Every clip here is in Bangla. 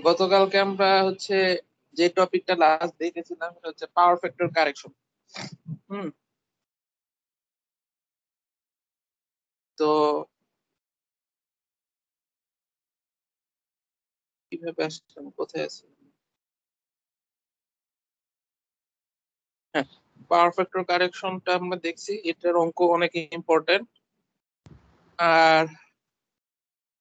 গতকালকে আমরা হচ্ছে যে টপিকটা লাস্ট দেখেছিলাম সেটা হচ্ছে পাওয়ার ফ্যাক্টর কারেকশন। হুম। তো কিভাবে আসলাম, কোথায় আছি? হ্যাঁ, পাওয়ার ফ্যাক্টর কারেকশনটা আমরা দেখছি, এটার অঙ্ক অনেক ইম্পর্টেন্ট। আর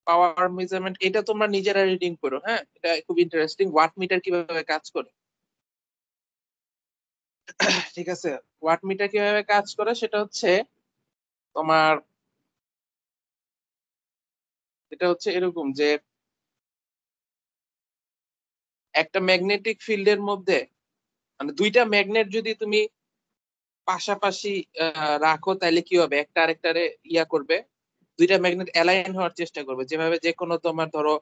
পাওয়ার মেজারমেন্ট এটা তোমরা নিজেরা রিডিং করো। হ্যাঁ, এটা খুব ইন্টারেস্টিং, ওয়াট মিটার কিভাবে কাজ করে। ঠিক আছে, ওয়াট মিটার কিভাবে কাজ করে সেটা হচ্ছে তোমার, এটা হচ্ছে এরকম যে একটা ম্যাগনেটিক ফিল্ডের মধ্যে, মানে দুইটা ম্যাগনেট যদি তুমি পাশাপাশি রাখো তাহলে কি হবে, একটা আরেকটারে ইয়া করবে, দুইটা ম্যাগনেট অ্যালাইন হওয়ার চেষ্টা করবে। যেভাবে যে কোনো তোমার ধরো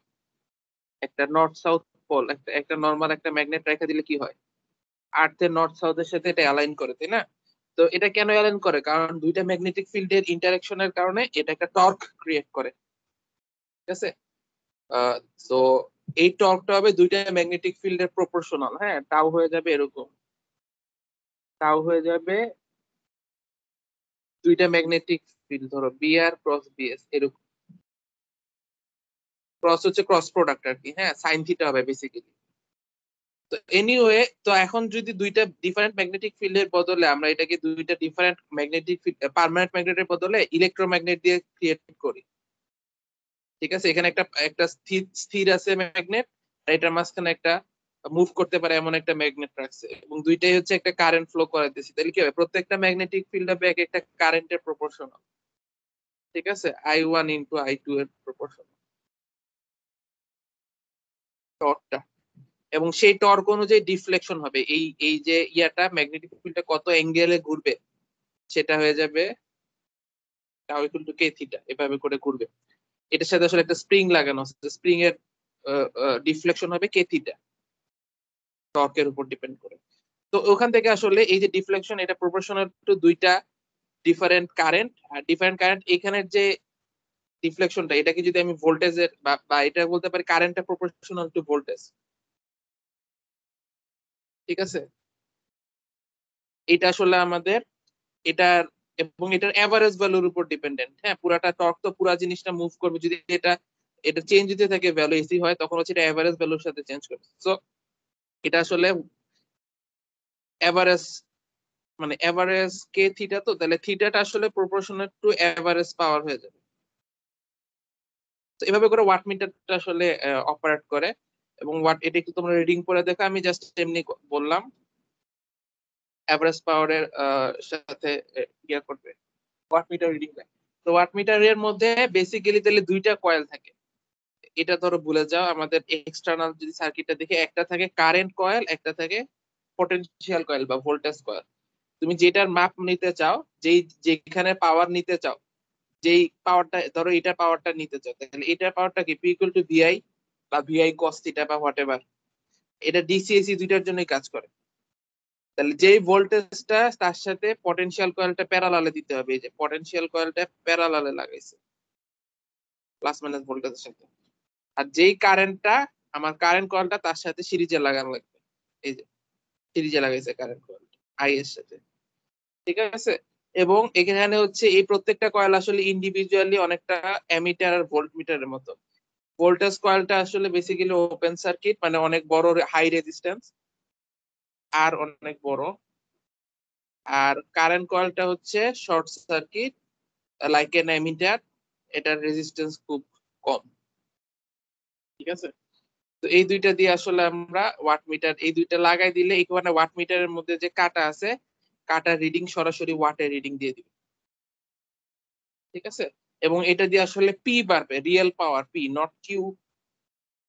একটা নর্থ সাউথ পোল, একটা একটা নর্মাল একটা ম্যাগনেট রেখে দিলে কি হয়, আর্থের নর্থ সাউথের সাথে এটা অ্যালাইন করে, তাই না? তো এটা কেন অ্যালাইন করে, কারণ দুইটা ম্যাগনেটিক ফিল্ডের ইন্টারাকশনের কারণে এটা একটা টর্ক ক্রিয়েট করে। ঠিক আছে। তো এই টর্কটা হবে দুইটা ম্যাগনেটিক ফিল্ডের প্রপোর্শনাল। হ্যাঁ, টাও হয়ে যাবে এরকম, টাও হয়ে যাবে দুইটা ম্যাগনেটিক ফিল্ড ধরো বি আর ক্রস বিএস এরকম। ক্রস হচ্ছে ক্রস প্রোডাক্ট আর কি। হ্যাঁ, সাইন থিটা হবে বেসিক্যালি। তো এনিওয়ে, তো এখন যদি দুইটা ডিফারেন্ট ম্যাগনেটিক ফিল্ডের বদলে আমরা এটাকে দুইটা ডিফারেন্ট ম্যাগনেটিক ফিল্ড, পার্মানেন্ট ম্যাগনেটের বদলে ইলেকট্রোম্যাগনেট দিয়ে ক্রিয়েট করি। ঠিক আছে, এখানে একটা একটা স্থির স্থির আছে ম্যাগনেট, আর এটার মাঝখানে একটা মুভ করতে পারে এমন একটা ম্যাগনেট রাখছে, এবং দুইটাই হচ্ছে একটা কারেন্ট ফ্লো করাইতেছি। তাহলে কি হবে, প্রত্যেকটা ম্যাগনেটিক ফিল্ড হবে এক একটা কারেন্টের প্রপোর্শনাল। ঠিক আছে, I1 ইন্টু I2 এর প্রপোর্শনাল টর্কটা। এবং সেই টর্ক অনুযায়ী ডিফ্লেকশন হবে, এই এই যে ইয়াটা ম্যাগনেটিক ফিল্ডটা কত অ্যাঙ্গেলে ঘুরবে সেটা হয়ে যাবে tau equal to K theta, এভাবে করে ঘুরবে। এটার সাথে আসলে একটা স্প্রিং লাগানো আছে, স্প্রিং এর ডিফ্লেকশন হবে কে থিটা, টর্কের উপর ডিপেন্ড করে। তো ওখান থেকে আসলে এই যে ডিফ্লেকশন, এটা প্রপোর্শনাল টু দুইটা ডিফারেন্ট কারেন্ট। আর ডিফারেন্ট কারেন্ট এখানের যে ডিফ্লেকশনটা, এটাকে যদি আমি ভোল্টেজের বা এটা বলতে পারি কারেন্টটা প্রপোর্শনাল টু ভোল্টেজ। ঠিক আছে, এটা আসলে আমাদের এটার, এবং এটার এভারেজ ভ্যালুর উপর ডিপেন্ডেন্ট। হ্যাঁ, পুরাটা টর্ক তো পুরা জিনিসটা মুভ করবে, যদি এটা এটা চেঞ্জ হতে থাকে ভ্যালু এসি হয়, তখন হচ্ছে এটা এভারেজ ভ্যালুর সাথে চেঞ্জ করবে। সো এটা আসলে এভারেজ, মানে এভারেজ কে থিটা, তো তাহলে থিটাটা আসলে প্রপোর্শনাল টু এভারেজ পাওয়ার হয়ে যাবে। তো এভাবে করে ওয়াট মিটারটা আসলে অপারেট করে। এবং ওয়াট, এটা একটু তোমরা রিডিং করে দেখো, আমি জাস্ট এমনি বললাম এভারেজ পাওয়ারের সাথে ইয়া করবে ওয়াট মিটার রিডিং দেয়। তো ওয়াট মিটারের মধ্যে বেসিক্যালি তাহলে দুইটা কয়েল থাকে। এটা ধরো ভুলে যাও, আমাদের এক্সটার্নাল যদি সার্কিটটা দেখে, একটা থাকে কারেন্ট কয়েল, একটা থাকে পটেনশিয়াল কয়েল বা ভোল্টেজ কয়েল। তুমি যেটার মাপ নিতে চাও, যেই যেখানে পাওয়ার নিতে চাও, যেই পাওয়ারটা ধরো এটার পাওয়ারটা নিতে চাও, তাহলে এটার পাওয়ারটা কি পি ইকুয়াল টু ভিআই বা ভিআই কস থিটা বা হোয়াট এভার। এটা ডিসি এসি দুইটার জন্যই কাজ করে। তাহলে যেই ভোল্টেজটা তার সাথে পটেনশিয়াল কয়েলটা প্যারালালে দিতে হবে, এই যে পটেনশিয়াল কয়েলটা প্যারালালে লাগাইছে প্লাস মাইনাস ভোল্টেজের সাথে। আর যেই কারেন্টটা, আমার কারেন্ট কয়েলটা তার সাথে সিরিজে লাগানো লাগবে, এই যে সিরিজে লাগাইছে কারেন্ট কয়েল আই এর সাথে। ঠিক আছে। এবং এখানে হচ্ছে এই প্রত্যেকটা কয়েল আসলে ইন্ডিভিজুয়ালি অনেকটা অ্যামিটার আর ভোল্ট মিটারের মতো। ভোল্টেজ কয়েলটা আসলে বেসিক্যালি ওপেন সার্কিট, মানে অনেক বড় হাই রেজিস্ট্যান্স আর অনেক বড়। আর কারেন্ট কয়েলটা হচ্ছে short circuit, like N ammeter, এটার রেজিস্ট্যান্স খুব কম। ঠিক আছে। তো এই দুইটা দিয়ে আসলে আমরা ওয়াট মিটার, এই দুইটা লাগাই দিলে এখানে ওয়াট মিটারের মধ্যে যে কাটা আছে, কাটার রিডিং সরাসরি ওয়াটের রিডিং দিয়ে দিবে। ঠিক আছে। এবং এটা দিয়ে আসলে পি বাড়বে, real power P, not Q.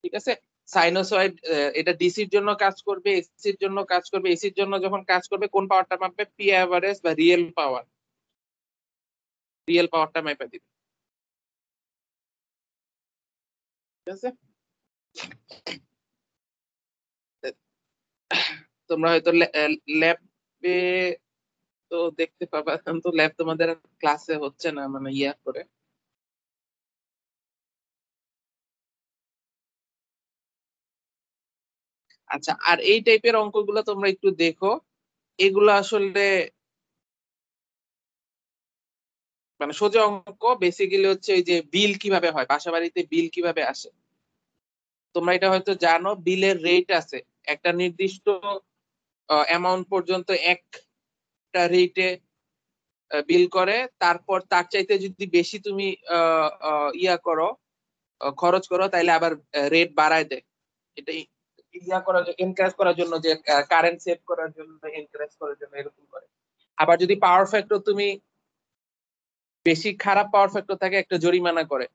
ঠিক আছে। সাইনোসয়েড, এটা ডিসির জন্য কাজ করবে, এসির জন্য কাজ করবে। এসির জন্য যখন কাজ করবে কোন পাওয়ারটা মাপবে, পি অ্যাভারেজ বা রিয়েল পাওয়ার, রিয়েল পাওয়ারটা মাপে দিবে। ঠিক আছে। তোমরা হয়তো ল্যাবে তো দেখতে পাবা, এখন তো ল্যাব তোমাদের ক্লাসে হচ্ছে না, মানে ইয়া করে। আচ্ছা, আর এই টাইপের অঙ্কগুলো তোমরা একটু দেখো, এগুলো আসলে মানে সোজা অঙ্ক। বেসিক্যালি হচ্ছে এই যে বিল কিভাবে হয়, বাসা বাড়িতে বিল কিভাবে আসে। তোমরা এটা হয়তো জানো, বিলের রেট আছে একটা নির্দিষ্ট অ্যামাউন্ট পর্যন্ত একটা রেটে বিল করে, তারপর তার চাইতে যদি বেশি তুমি ইয়া করো, খরচ করো, তাইলে আবার রেট বাড়ায় দেয়। এটা ইয়া করার এনকারেজ করার জন্য, যে কারেন্ট সেভ করার জন্য, এনকারেজ করার জন্য এরকম করে। আবার যদি পাওয়ার ফ্যাক্টর তুমি বেশি খারাপ পাওয়ার ফ্যাক্টর থাকে, একটা জরিমানা করে।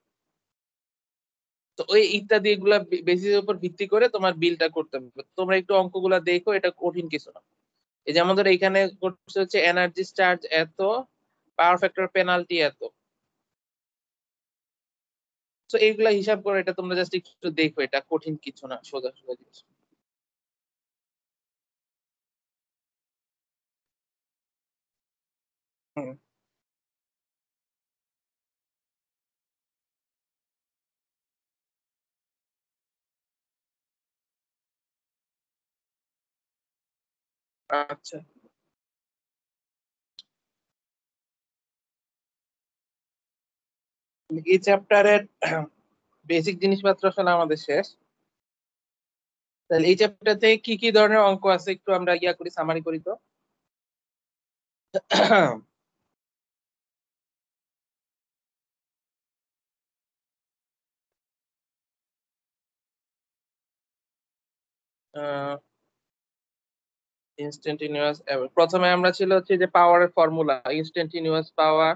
তো ওই ইত্যাদি এগুলা বেসিসের উপর ভিত্তি করে তোমার বিলটা করতে হবে। তোমরা একটু অঙ্কগুলা দেখো, এটা কঠিন কিছু না। এই যেমন ধরো এখানে করছে হচ্ছে এনার্জি চার্জ এত, পাওয়ার ফ্যাক্টর পেনাল্টি এত। তো এইগুলা হিসাব করে, এটা তোমরা জাস্ট একটু দেখো, এটা কঠিন কিছু না, সোজা সোজা জিনিস। হুম, আচ্ছা। এই চ্যাপ্টারের বেসিক জিনিসপত্র আসলে আমাদের শেষ। তাহলে এই চ্যাপ্টার থেকে কি কি ধরনের অঙ্ক আছে একটু আমরা ইয়া করি, সামারি করি তো। ইনস্ট্যান্টিনিউয়াস, প্রথমে আমরা ছিল হচ্ছে যে পাওয়ারের ফর্মুলা, ইনস্ট্যান্টিনিউয়াস পাওয়ার।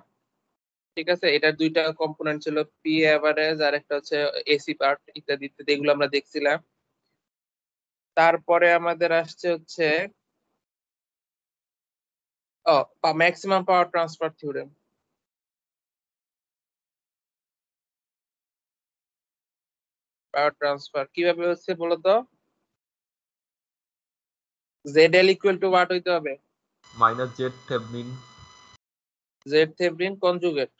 ঠিক আছে, এটার দুইটা কম্পোনেন্ট ছিল, পি এভারেজ আর একটা হচ্ছে এসি পার্ট, ইত্যাদি ইত্যাদি, এগুলো আমরা দেখছিলাম। তারপরে আমাদের আসছে হচ্ছে ও maximum power transfer theorem. Power transfer কিভাবে হচ্ছে বলো তো। Z L equal to what হইতে হবে? Minus Z Thevenin. Z Thevenin conjugate.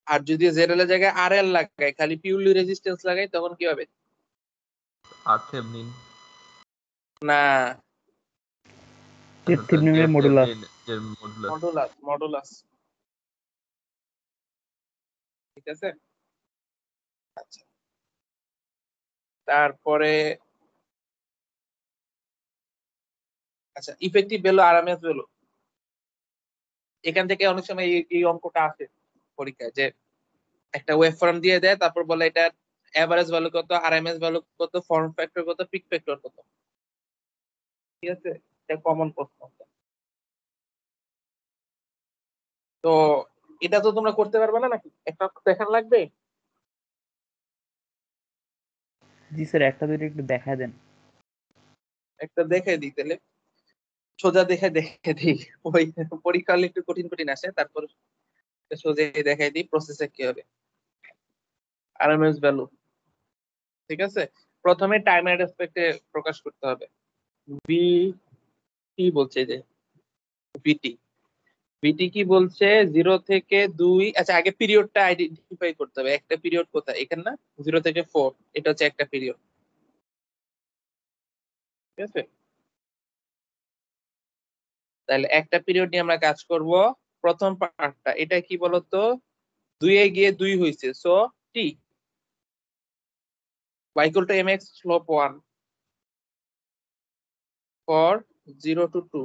আর যদি জেড এল এর জায়গায় আর এল লাগাই, খালি পিউরলি রেজিস্ট্যান্স লাগাই, তখন কি হবে? আর থেভনিন। না, জেড থেভনিনের মডুলাস। Modulus, modulus. ঠিক আছে। আচ্ছা, তারপরে আচ্ছা, ইফেক্টিভ ভ্যালু, আরএমএস ভ্যালু। এখান থেকে অনেক সময় এই অঙ্কটা আসে পরীক্ষায়, যে একটা ওয়েভ ফর্ম দিয়ে দেয়, তারপর বলে এটা এভারেজ ভ্যালু কত, আরএমএস ভ্যালু কত, ফর্ম ফ্যাক্টর কত, পিক ফ্যাক্টর কত। ঠিক আছে, এটা কমন প্রশ্ন। তো এটা তো তোমরা করতে পারবে না নাকি, একটা দেখান লাগবে। জি স্যার, একটা দুইটা একটু দেখায় দেন। একটা দেখে দিই তাহলে, সোজা দেখে দেখে দিই। ওই পরীক্ষা হলে একটু কঠিন কঠিন আসে, তারপর সোজা দেখাই দিই প্রসেসে কি হবে। আরএমএস ভ্যালু, ঠিক আছে। প্রথমে টাইমের রেসপেক্টে প্রকাশ করতে হবে। ভি টি বলছে, যে ভিটি, ভিটি কি বলছে, 0 থেকে 2। আচ্ছা, আগে পিরিয়ডটা আইডেন্টিফাই করতে হবে। একটা পিরিয়ড কোথায়, এখানে না, 0 থেকে 4, এটা হচ্ছে একটা পিরিয়ড। ঠিক আছে, তাহলে একটা পিরিয়ড নিয়ে আমরা কাজ করব। প্রথম পার্টটা, এটা কি বলতো, 2 এ গিয়ে 2 হয়েছে, so T y = mx slope 1 for 0 to 2।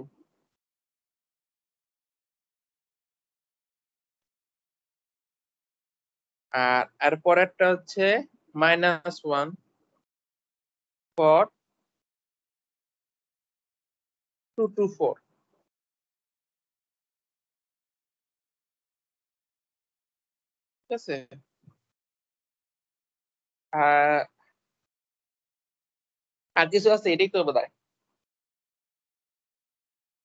আর পরেরটা হচ্ছে -1 ফর 2 to 4। ঠিক আছে, আর আর কিছু আছে, এটাই তো বোধহয়।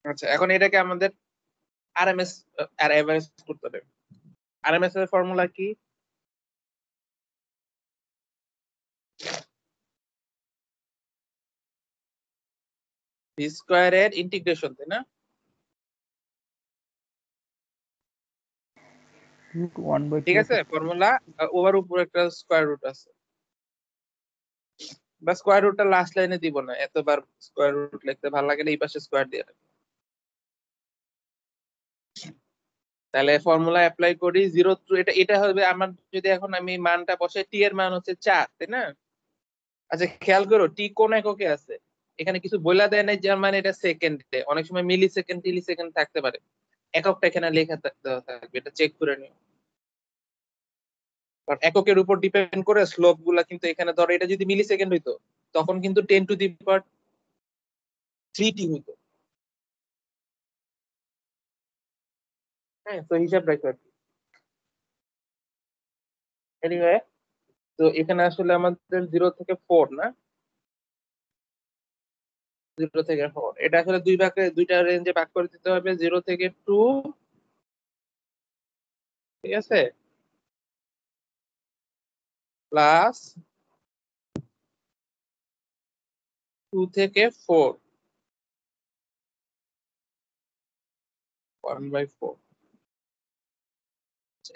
আচ্ছা, এখন এটাকে আমাদের আরএমএস আর এভারেজ করতে হবে। আরএমএস এর ফর্মুলা কি? ভি স্কয়ারের ইন্টিগ্রেশন, তাই না? √1/2 ঠিক আছে, ফর্মুলা ওভার উপর একটা স্কয়ার রুট আছে। বা স্কোয়ার রুটটা লাস্ট লাইনে দিব না, এতবার স্কোয়ার রুট লিখতে ভালো লাগে না, এই পাশে স্কোয়ার দিয়ে রাখবো। তাহলে ফর্মুলা অ্যাপ্লাই করি 0 টু এটা এটা হবে আমার, যদি এখন আমি মানটা বসাই, টি এর মান হচ্ছে 4, তাই না? আচ্ছা খেয়াল করো টি কোন এককে আছে, এখানে কিছু বইলা দেয় নাই, যার মানে এটা সেকেন্ডে, অনেক সময় মিলি সেকেন্ড টিলি সেকেন্ড থাকতে পারে, এককটা এখানে লেখা দেওয়া থাকবে, এটা চেক করে নিও। কারণ এককের উপর ডিপেন্ড করে স্লোপ গুলা, কিন্তু এখানে ধরো এটা যদি মিলি সেকেন্ড হইতো তখন কিন্তু 10 টু দি পাওয়ার 3t হইতো। হ্যাঁ, তো হিসাব রাখো আর কি। এনিওয়ে, তো এখানে আসলে আমাদের 0 থেকে 4 না, 0 থেকে 4 এটা আসলে দুইটা রেঞ্জে ভাগ করে দিতে হবে, 0 থেকে 2, ঠিক আছে, প্লাস 2 থেকে 4, 1/4।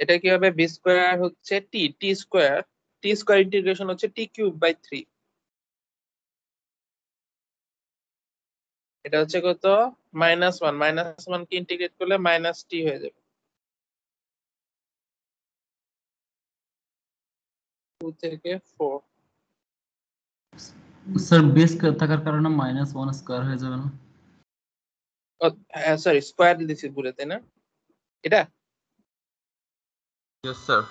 এটা কি হবে, বি স্কোয়ার হচ্ছে টি স্কোয়ার, টি স্কোয়ার ইন্টিগ্রেশন হচ্ছে t³/3, এটা হচ্ছে কত, -1, -1 কে ইন্টিগ্রেট করলে -t হয়ে যাবে, 2 থেকে 4। স্যার বেস থাকার কারণে -1 স্কয়ার হয়ে যাবে না? সরি, স্কোয়ার দিয়েছি ভুলে, তাই না? এটা ইয়েস স্যার।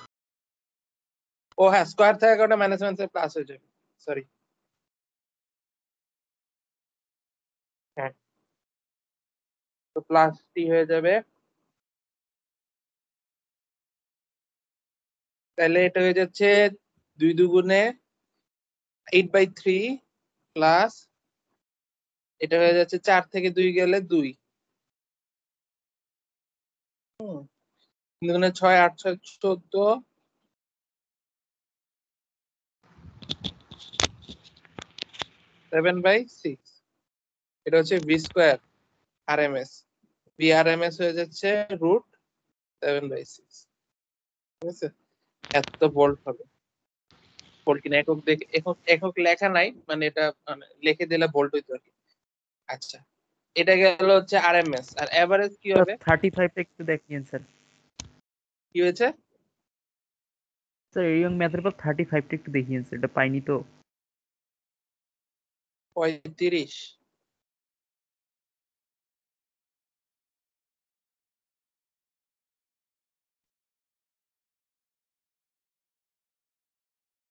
ও হ্যাঁ, স্কোয়ার থাকার কারণে -1 প্লাস হয়ে যাবে, সরি। হ্যাঁ, তো প্লাস টি হয়ে যাবে, তাহলে এটা হয়ে যাচ্ছে 2 দুগুণে 8/3 প্লাস এটা হয়ে যাচ্ছে 4 থেকে 2 গেলে 2, 6 8 6 14, 7/6, এটা হচ্ছে V square RMS, V RMS হয়ে যাচ্ছে √7/6, ঠিক আছে? এত ভোল্ট হবে, ভোল্ট কিনা একক দেখে, একক লেখা নাই, মানে এটা মানে লিখে দিলে ভোল্ট হইতো আর কি। আচ্ছা, এটা গেল হচ্ছে আরএমএস, আর এভারেজ কি হবে, 35 টা একটু দেখিয়েন স্যার। কি হয়েছে? স্যার এরিয়ং ম্যাথের পর 35 টা একটু দেখিয়েন স্যার, এটা পাইনি তো। 35,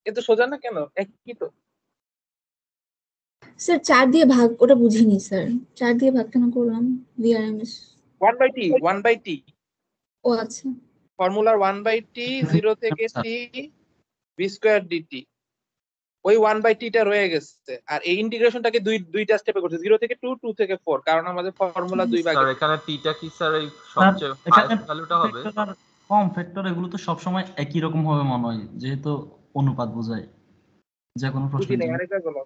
এ তো সোজা না কেন, একই তো। স্যার 4 দিয়ে ভাগ, ওটা বুঝিনি স্যার, 4 দিয়ে ভাগ কেন করলাম? ভিআরএমএস 1/t ও আচ্ছা। ফর্মুলার 1/t 0 থেকে t ভি স্কোয়ার ডিটি, ওই 1/t টা রয়ে গেছে, আর এই ইন্টিগ্রেশনটাকে দুইটা স্টেপে করছে, 0 থেকে 2, 2 থেকে 4, কারণ আমাদের ফর্মুলা দুই ভাগে। স্যার এখানে টিটা কি স্যার এই সবচেয়ে হাইয়েস্ট ভ্যালুটা হবে? ফর্ম ফ্যাক্টর এগুলো তো সবসময় একই রকম হবে মনে হয়, যেহেতু অনুপাত বোঝায় যে কোনো বুঝি প্রশ্নের নাই, জন্য। আরেকটা বলো।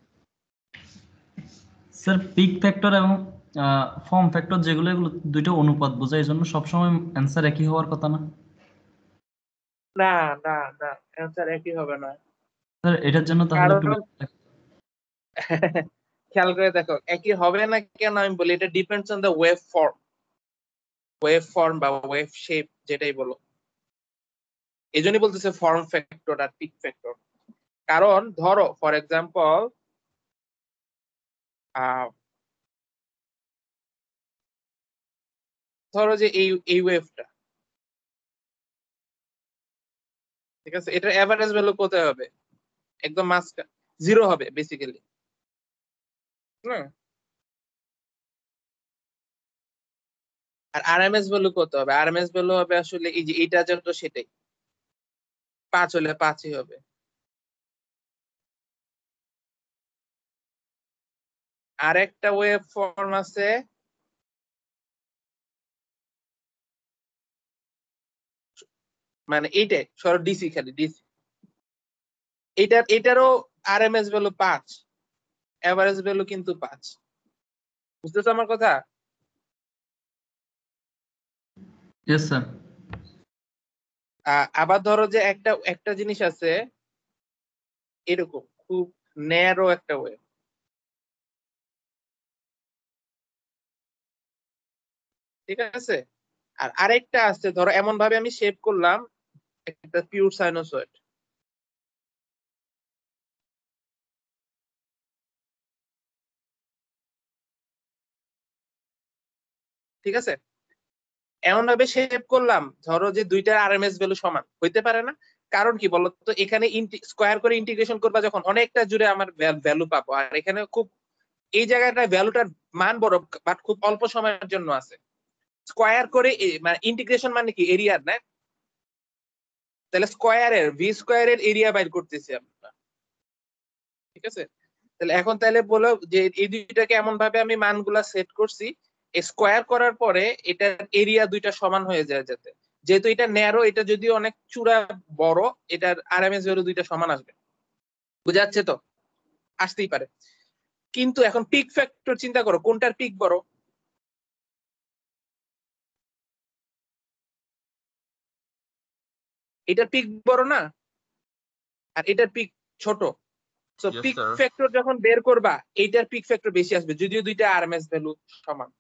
স্যার পিক ফ্যাক্টর এবং ফর্ম ফ্যাক্টর যেগুলো, এগুলো দুইটা অনুপাত বোঝায়, এই জন্য সবসময় অ্যান্সার একই হওয়ার কথা না? না না না, অ্যান্সার একই হবে না, স্যার এটার জন্য তাহলে একটু কারণ খেয়াল করে দেখো, একই হবে না কেন আমি বলি, এটা depends on the wave form বা ওয়েভ শেপ, যেটাই বলো। এই জন্যই বলতেছে ফর্ম ফ্যাক্টর আর পিক ফ্যাক্টর। কারণ ধরো ফর এক্সাম্পল, ধরো যে এই ওয়েভটা, ঠিক আছে, এটার এভারেজ ভ্যালু কোথায় হবে, একদম মাঝখানে 0 হবে বেসিক্যালি, না? আর আরএমএস ভ্যালু কত হবে, আরএমএস ভ্যালু হবে আসলে এই যে এইটা যত, সেটাই 5 হলে 5ই হবে। আর একটা ওয়েভ ফর্ম আছে, মানে এইটাই সরো ডিসি, খালি ডিসি, এটারও আরএমএস ভ্যালু 5, এভারেজ ভ্যালু কিন্তু 5, বুঝতেছো আমার কথা? Yes sir. আবার ধরো যে একটা একটা জিনিস আছে এরকম, খুব ন্যারো একটা ওয়েভ। ঠিক আছে, আর আরেকটা আছে, ধরো এমন ভাবে আমি শেপ করলাম একটা পিওর সাইনোসয়েড, ঠিক আছে, এমন ভাবে শেপ করলাম ধরো যে দুইটার আরএমএস ভ্যালু সমান হইতে পারে না। কারণ কি বলতো, এখানে স্কোয়ার করে ইন্টিগ্রেশন করবা যখন অনেকটা জুড়ে আমার ভ্যালু পাবো, আর এখানে খুব এই জায়গাটা ভ্যালুটার মান বড় বাট খুব অল্প সময়ের জন্য আছে। স্কোয়ার করে মানে ইন্টিগ্রেশন মানে কি এরিয়ার না, তাহলে স্কোয়ারের ভি স্কোয়ারের এরিয়া বাইর করতেছি আমরা। ঠিক আছে, তাহলে এখন তাহলে বলো যে এই দুইটাকে এমন ভাবে আমি মানগুলা সেট করছি স্কোয়ার করার পরে এটার এরিয়া দুইটা সমান হয়ে যায়, যাতে যেহেতু এটা ন্যারো, এটা যদিও অনেক চূড়া বড়, এটার আরএমএস ভ্যালু দুইটা সমান আসবে। বুঝা যাচ্ছে তো? আসতেই পারে, কিন্তু এখন পিক ফ্যাক্টর চিন্তা করো, কোনটার পিক বড়? এটার পিক বড় না, আর এটার পিক ছোট। So Yes, peak sir. Factor যখন বের করবা এইটার পিক ফ্যাক্টর বেশি আসবে, যদিও দুইটা আরএমএস ভ্যালু সমান।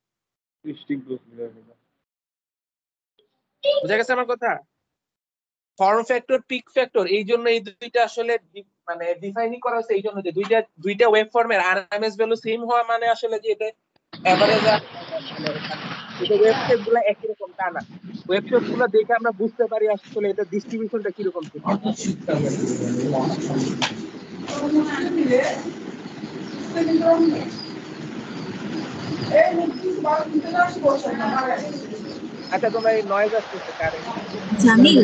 বুঝা গেছে আমার কথা? ফর্ম ফ্যাক্টর, পিক ফ্যাক্টর, এই জন্য এই দুইটা আসলে মানে ডিফাইনিং করা হচ্ছে, এই জন্য যে দুইটা ওয়েব ফর্মের আরএমএস ভ্যালু সেম হওয়া মানে আসলে যে এটা এভারেজ, মানে এটা ওয়েবসাইট গুলো একই রকম তা না। ওয়েবসাইট গুলো দেখে আমরা বুঝতে পারি আসলে এটা ডিস্ট্রিবিউশনটা কিরকম ছিল। আচ্ছা, তোমার এই নয়েজ আসতেছে কারে? জামিল,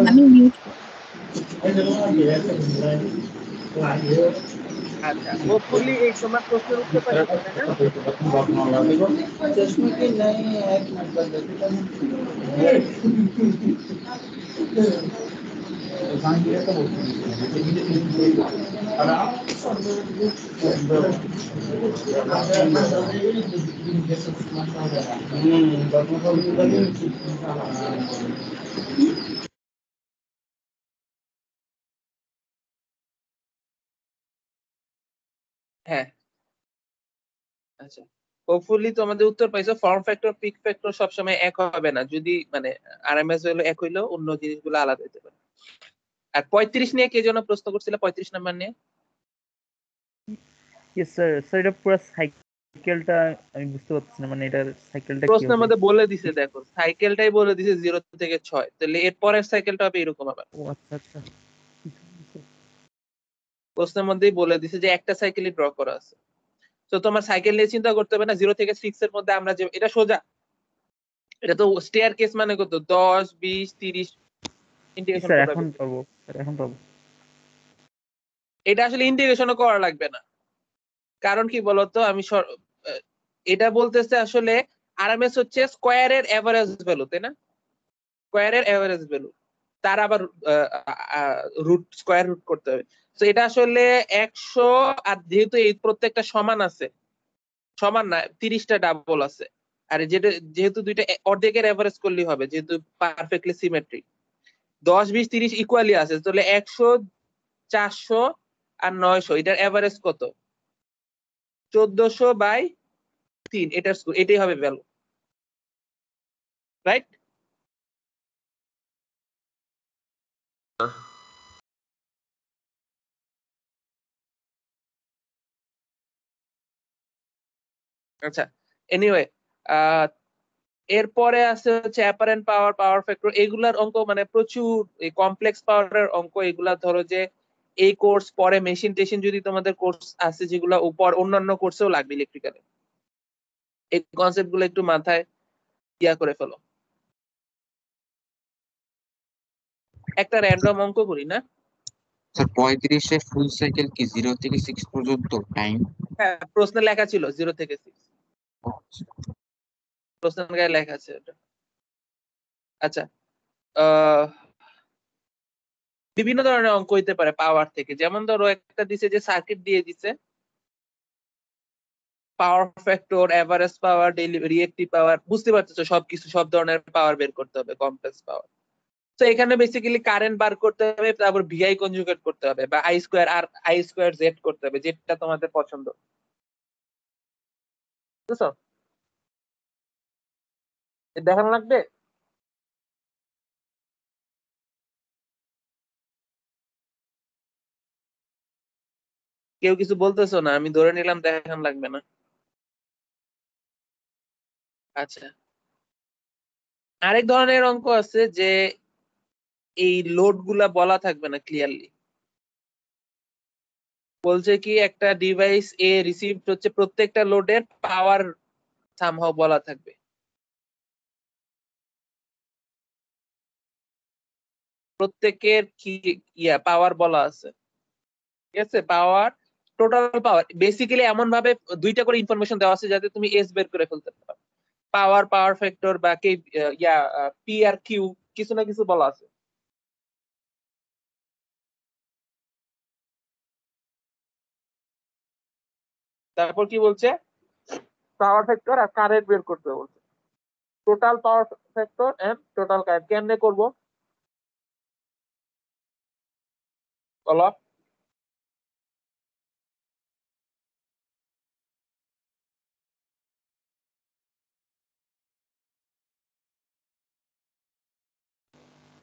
আমি মিউট। আচ্ছা, হোপফুলি এই তোমার প্রশ্নের উত্তর পাইছো, তাই না? হ্যাঁ, আচ্ছা, হোপফুলি তোমাদের উত্তর পাইছো। ফর্ম ফ্যাক্টর, পিক ফ্যাক্টর সবসময় এক হবে না, যদি মানে আরএমএস হলো এক হইলেও অন্য জিনিসগুলো আলাদা হতে পারে। আর 35 নিয়ে কে যেন প্রশ্ন করছিল, 35 নাম্বার নিয়ে? Yes sir. স্যার এটা পুরো সাইকেলটা আমি বুঝতে পারছি না, মানে এটার সাইকেলটা কি প্রশ্নের হবে? মধ্যে বলে দিছে, দেখো সাইকেলটাই বলে দিছে 0 থেকে 6, তাহলে এর পরের সাইকেলটা হবে এরকম আবার। ও আচ্ছা আচ্ছা। প্রশ্নের মধ্যেই বলে দিছে যে একটা সাইকেলই ড্র করা আছে। তো তোমার সাইকেল নিয়ে চিন্তা করতে হবে না। 0 থেকে 6 এর মধ্যে আমরা যে এটা সোজা, এটা তো স্টেয়ার কেস, মানে কত 10 20 30 ইন্টিগ্রেশন স্যার করতে এখন হবে। পাবো, স্যার এখন পাবো। এটা আসলে ইন্টিগ্রেশনও করা লাগবে না, কারণ কি বলতো, আমি এটা বলতেছে আসলে আরএমএস হচ্ছে স্কোয়ারের এভারেজ ভ্যালু, তাই না? স্কোয়ারের এভারেজ ভ্যালু, তার আবার রুট, স্কোয়ার রুট করতে হবে। তো এটা আসলে 100, আর যেহেতু এই প্রত্যেকটা সমান আছে, সমান না 30টা ডাবল আছে, আর যেহেতু দুইটা অর্ধেকের এভারেজ করলেই হবে, যেহেতু পারফেক্টলি সিমেট্রিক। 10 20 30 ইকুয়ালি আছে, তাহলে 100 400 আর 900, এটার এভারেজ কত? 1400/3, এটাই হবে ভ্যালু, রাইট? আচ্ছা, এনিওয়ে, এরপরে আছে হচ্ছে অ্যাপারেন্ট পাওয়ার, পাওয়ার ফ্যাক্টর, এগুলার অঙ্ক মানে প্রচুর কমপ্লেক্স পাওয়ারের অঙ্ক। এগুলা ধরো যে এই কোর্স পরে মেশিন টেশিন যদি তোমাদের কোর্স আছে যেগুলো উপর অন্যান্য কোর্সেও লাগবে ইলেকট্রিক্যালে, এই কনসেপ্ট গুলো একটু মাথায় ইয়া করে ফেলো। একটা র্যান্ডম অঙ্ক করি না? স্যার 35-এ ফুল সাইকেল কি 0 থেকে 6 পর্যন্ত টাইম? হ্যাঁ, প্রশ্নে লেখা ছিল 0 থেকে 6, প্রশ্নের গায়ে লেখা আছে ওটা। আচ্ছা, বিভিন্ন ধরনের অঙ্ক হইতে পারে পাওয়ার থেকে, যেমন ধরো একটা দিছে যে সার্কিট দিয়ে দিছে, পাওয়ার ফ্যাক্টর, এভারেজ পাওয়ার, রিয়েক্টিভ পাওয়ার, বুঝতে পারতেছো সবকিছু, সব ধরনের পাওয়ার বের করতে হবে, কমপ্লেক্স পাওয়ার। তো তো এখানে বেসিক্যালি কারেন্ট বার করতে হবে, তারপর ভিআই কনজুগেট করতে হবে, বা I square R I square Z করতে হবে, যেটা তোমাদের পছন্দ। বুঝছো? দেখানো লাগবে? কেউ কিছু বলতেছো না, আমি ধরে নিলাম দেখান লাগবে না। আচ্ছা, আরেক ধরনের অঙ্ক আছে যে এই লোড গুলা বলা থাকবে না ক্লিয়ারলি। বলছে কি একটা ডিভাইস এ রিসিভ হচ্ছে, প্রত্যেকটা লোডের পাওয়ার সামহাও বলা থাকবে। প্রত্যেকের কি পাওয়ার বলা আছে, ঠিক আছে? পাওয়ার, টোটাল পাওয়ার বেসিক্যালি এমন ভাবে দুইটা করে ইনফরমেশন দেওয়া আছে যাতে তুমি এস বের করে ফেলতে পারো। পাওয়ার, পাওয়ার ফ্যাক্টর বা কে পি আর কিউ, কিছু না কিছু বলা আছে। তারপর কি বলছে? পাওয়ার ফ্যাক্টর আর কারেন্ট বের করতে বলছে। Total power factor and total current কেমনে করব বলো?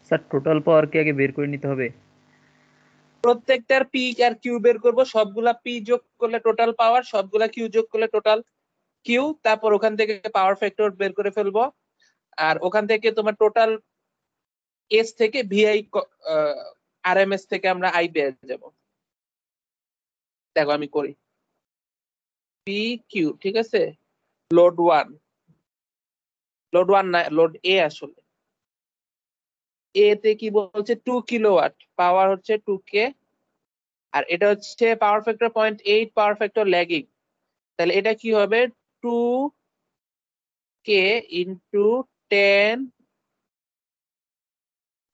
স্যার টোটাল পাওয়ার কে আগে বের করে নিতে হবে? প্রত্যেকটার পি আর কিউ বের করব, সবগুলা পি যোগ করলে টোটাল পাওয়ার, সবগুলা কিউ যোগ করলে টোটাল কিউ, তারপর ওখান থেকে পাওয়ার ফ্যাক্টর বের করে ফেলবো। আর ওখান থেকে তোমার টোটাল এস থেকে ভিআই আরএমএস থেকে আমরা আই পেয়ে যাব। দেখো আমি করি, পি কিউ, ঠিক আছে? লোড 1, লোড 1 না, লোড এ আসলে। এ তে কি বলছে? 2 কিলোওয়াট, পাওয়ার হচ্ছে 2K, আর এটা হচ্ছে power factor 0.8, power factor lagging. তাহলে এটা কি হবে? 2K into 10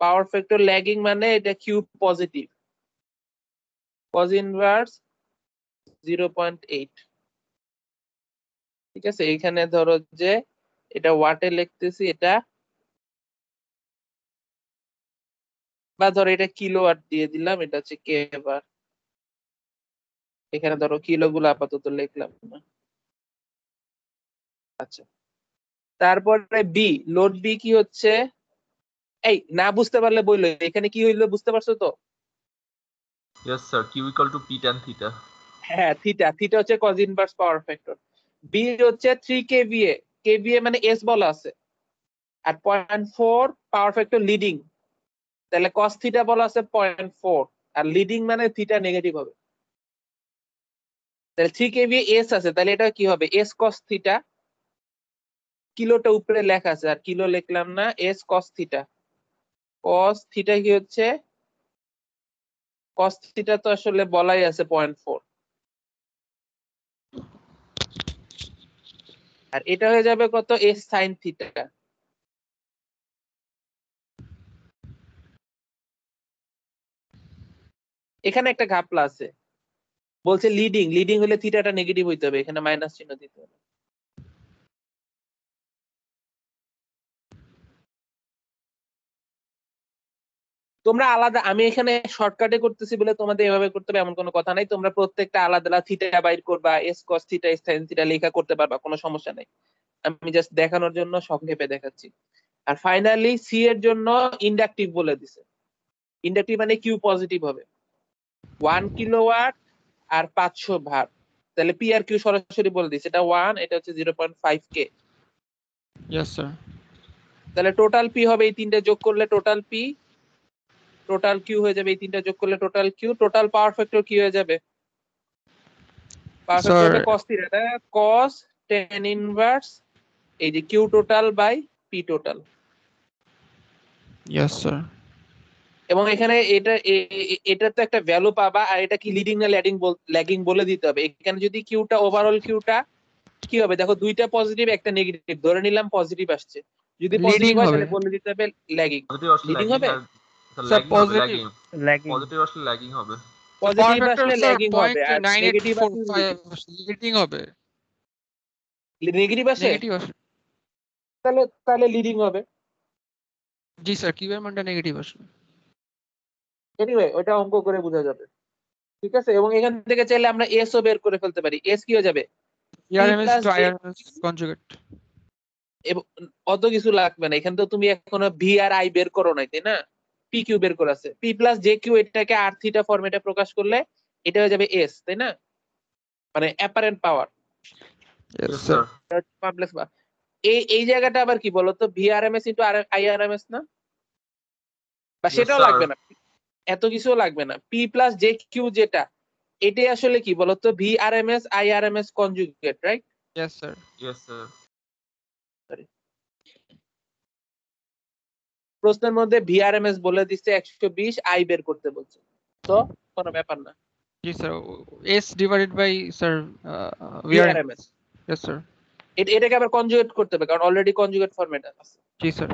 power factor lagging, মানে এটা কিউ পজিটিভ, কজ ইনভার্স 0.8। ঠিক আছে? এখানে ধরো যে এটা ওয়াটে লিখতেছি, এটা বা ধরো এটা কিলোওয়াট দিয়ে দিলাম, এটা হচ্ছে কে বার। এখানে ধরো কিলো গুলো আপাতত লিখলাম না। আচ্ছা, তারপরে বি, লোড বি কি হচ্ছে? এই না বুঝতে পারলে বললো, এখানে কি হইলো বুঝতে পারছো তো? Yes sir, Q equal to P tan theta. হ্যাঁ, থিটা, থিটা হচ্ছে cos inverse power factor. B হচ্ছে 3 কেভিএ, কেভিএ মানে এস বলা আছে, আর 0.4 পাওয়ার ফ্যাক্টর লিডিং, তাহলে কস থিটা বলা আছে 0.4, আর লিডিং মানে থিটা নেগেটিভ হবে। তাহলে 3 কেভিএ এস আছে, তাহলে এটা কি হবে? এস কস থিটা, কিলোটা উপরে লেখা আছে আর কিলো লিখলাম না, S cos theta. Cos theta কি হচ্ছে? কস থিটা তো আসলে বলাই আছে 0.4, আর এটা হয়ে যাবে কত? S sine theta. এখানে একটা ঘাপলা আছে, বলছে লিডিং, লিডিং হলে থিটাটা নেগেটিভ হইতে হবে, এখানে মাইনাস চিহ্ন দিতে হবে। তোমরা আলাদা, আমি এখানে শর্টকাটে করতেছি বলে তোমাদের এভাবে করতে হবে এমন কোনো কথা নাই। তোমরা প্রত্যেকটা আলাদা আলাদা থিটা বাইর করবা, S cos theta, S sine theta লেখা করতে পারবা, কোনো সমস্যা নাই। আমি জাস্ট দেখানোর জন্য সংক্ষেপে দেখাচ্ছি। আর ফাইনালি সি এর জন্য ইন্ডাকটিভ বলে দিছে। ইন্ডাকটিভ মানে কিউ পজিটিভ হবে, 1 কিলোওয়াট আর 500 ভার। তাহলে পি আর কিউ সরাসরি বলে দিছে, এটা 1, এটা হচ্ছে 0.5K। Yes sir. তাহলে টোটাল পি হবে, এই তিনটা যোগ করলে টোটাল পি, টোটাল কিউ হয়ে যাবে, এই তিনটা যোগ করলে total Q. Total power factor কি হয়ে যাবে? পাওয়ার ফ্যাক্টর হবে cos থিটা, এটা cos tan ইনভার্স এই যে Q total by P total. Yes sir. এবং এখানে এটা তো একটা ভ্যালু পাবা, আর এটা কি লিডিং না ল্যাগিং বলে দিতে হবে। এখানে যদি কিউটা, ওভারঅল কিউটা কি হবে দেখো, দুইটা পজিটিভ একটা নেগেটিভ, ধরে নিলাম পজিটিভ আসছে, যদি পজিটিভ হয় তাহলে বলে দিতে হবে ল্যাগিং। পজিটিভ আসলে লিডিং ল্যাগিং, হবে, আর স্যার ল্যাগিং হবে, পজিটিভ ল্যাগিং। ল্যাগিং। পজিটিভ আসলে ল্যাগিং হবে। পজিটিভ আসলে ল্যাগিং হবে, আর নেগেটিভ আসলে 0.9845 লিডিং হবে, নেগেটিভ আসে, নেগেটিভ আসে। তাহলে লিডিং হবে। জি স্যার, কিউয়ের মানটা নেগেটিভ আসবে। এনিওয়ে ওটা অঙ্ক করে বোঝা যাবে, ঠিক আছে। এবং এখান থেকে চাইলে আমরা এস ও বের করে ফেলতে পারি। এস কি হয়ে যাবে, ERMS plus two J, IRMS conjugate. এবং অত কিছু লাগবে না, এখানে তো তুমি এখনো ভি আর আই বের করো নাই, তাই না? পি কিউ বের করে আছে, পি প্লাস জে কিউ এটাকে আর থিটা ফরম্যাটে প্রকাশ করলে এটা হয়ে যাবে এস, তাই না? মানে apparent power yes yes sir. Sir. Complex. এই জায়গাটা আবার কি বলতো, ভিআরএমএস ইন্টু আইআরএমএস না, বা ইয়েস সেটাও স্যার। লাগবে না, এত কিছু লাগবে না। পি প্লাস জে কিউ যেটা, এটাই আসলে কি বলতো, V RMS IRMS conjugate, right? Yes sir. Yes sir. প্রশ্নের মধ্যে ভিআরএমএস বলে দিচ্ছে 120, আই বের করতে বলছে, তো কোনো ব্যাপার না, জি sir, S divided by sir VRM. VRMS. Yes sir. এটাকে আবার কনজুগেট করতে হবে, কারণ অলরেডি কনজুগেট ফরম্যাট আছে। জি স্যার।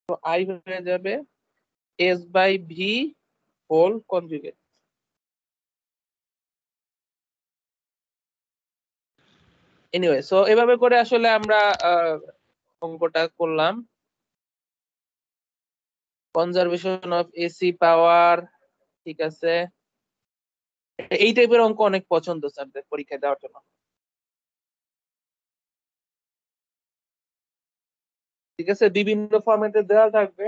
তো আই হয়ে যাবে S by V whole conjugate. Anyway, so এভাবে করে আসলে আমরা অঙ্কটা করলাম। কনজারভেশন অফ এসি পাওয়ার, ঠিক আছে। এই টাইপের অঙ্ক অনেক পছন্দ স্যারদের পরীক্ষায় দেওয়ার জন্য, ঠিক আছে। বিভিন্ন ফরম্যাটে দেওয়া থাকবে।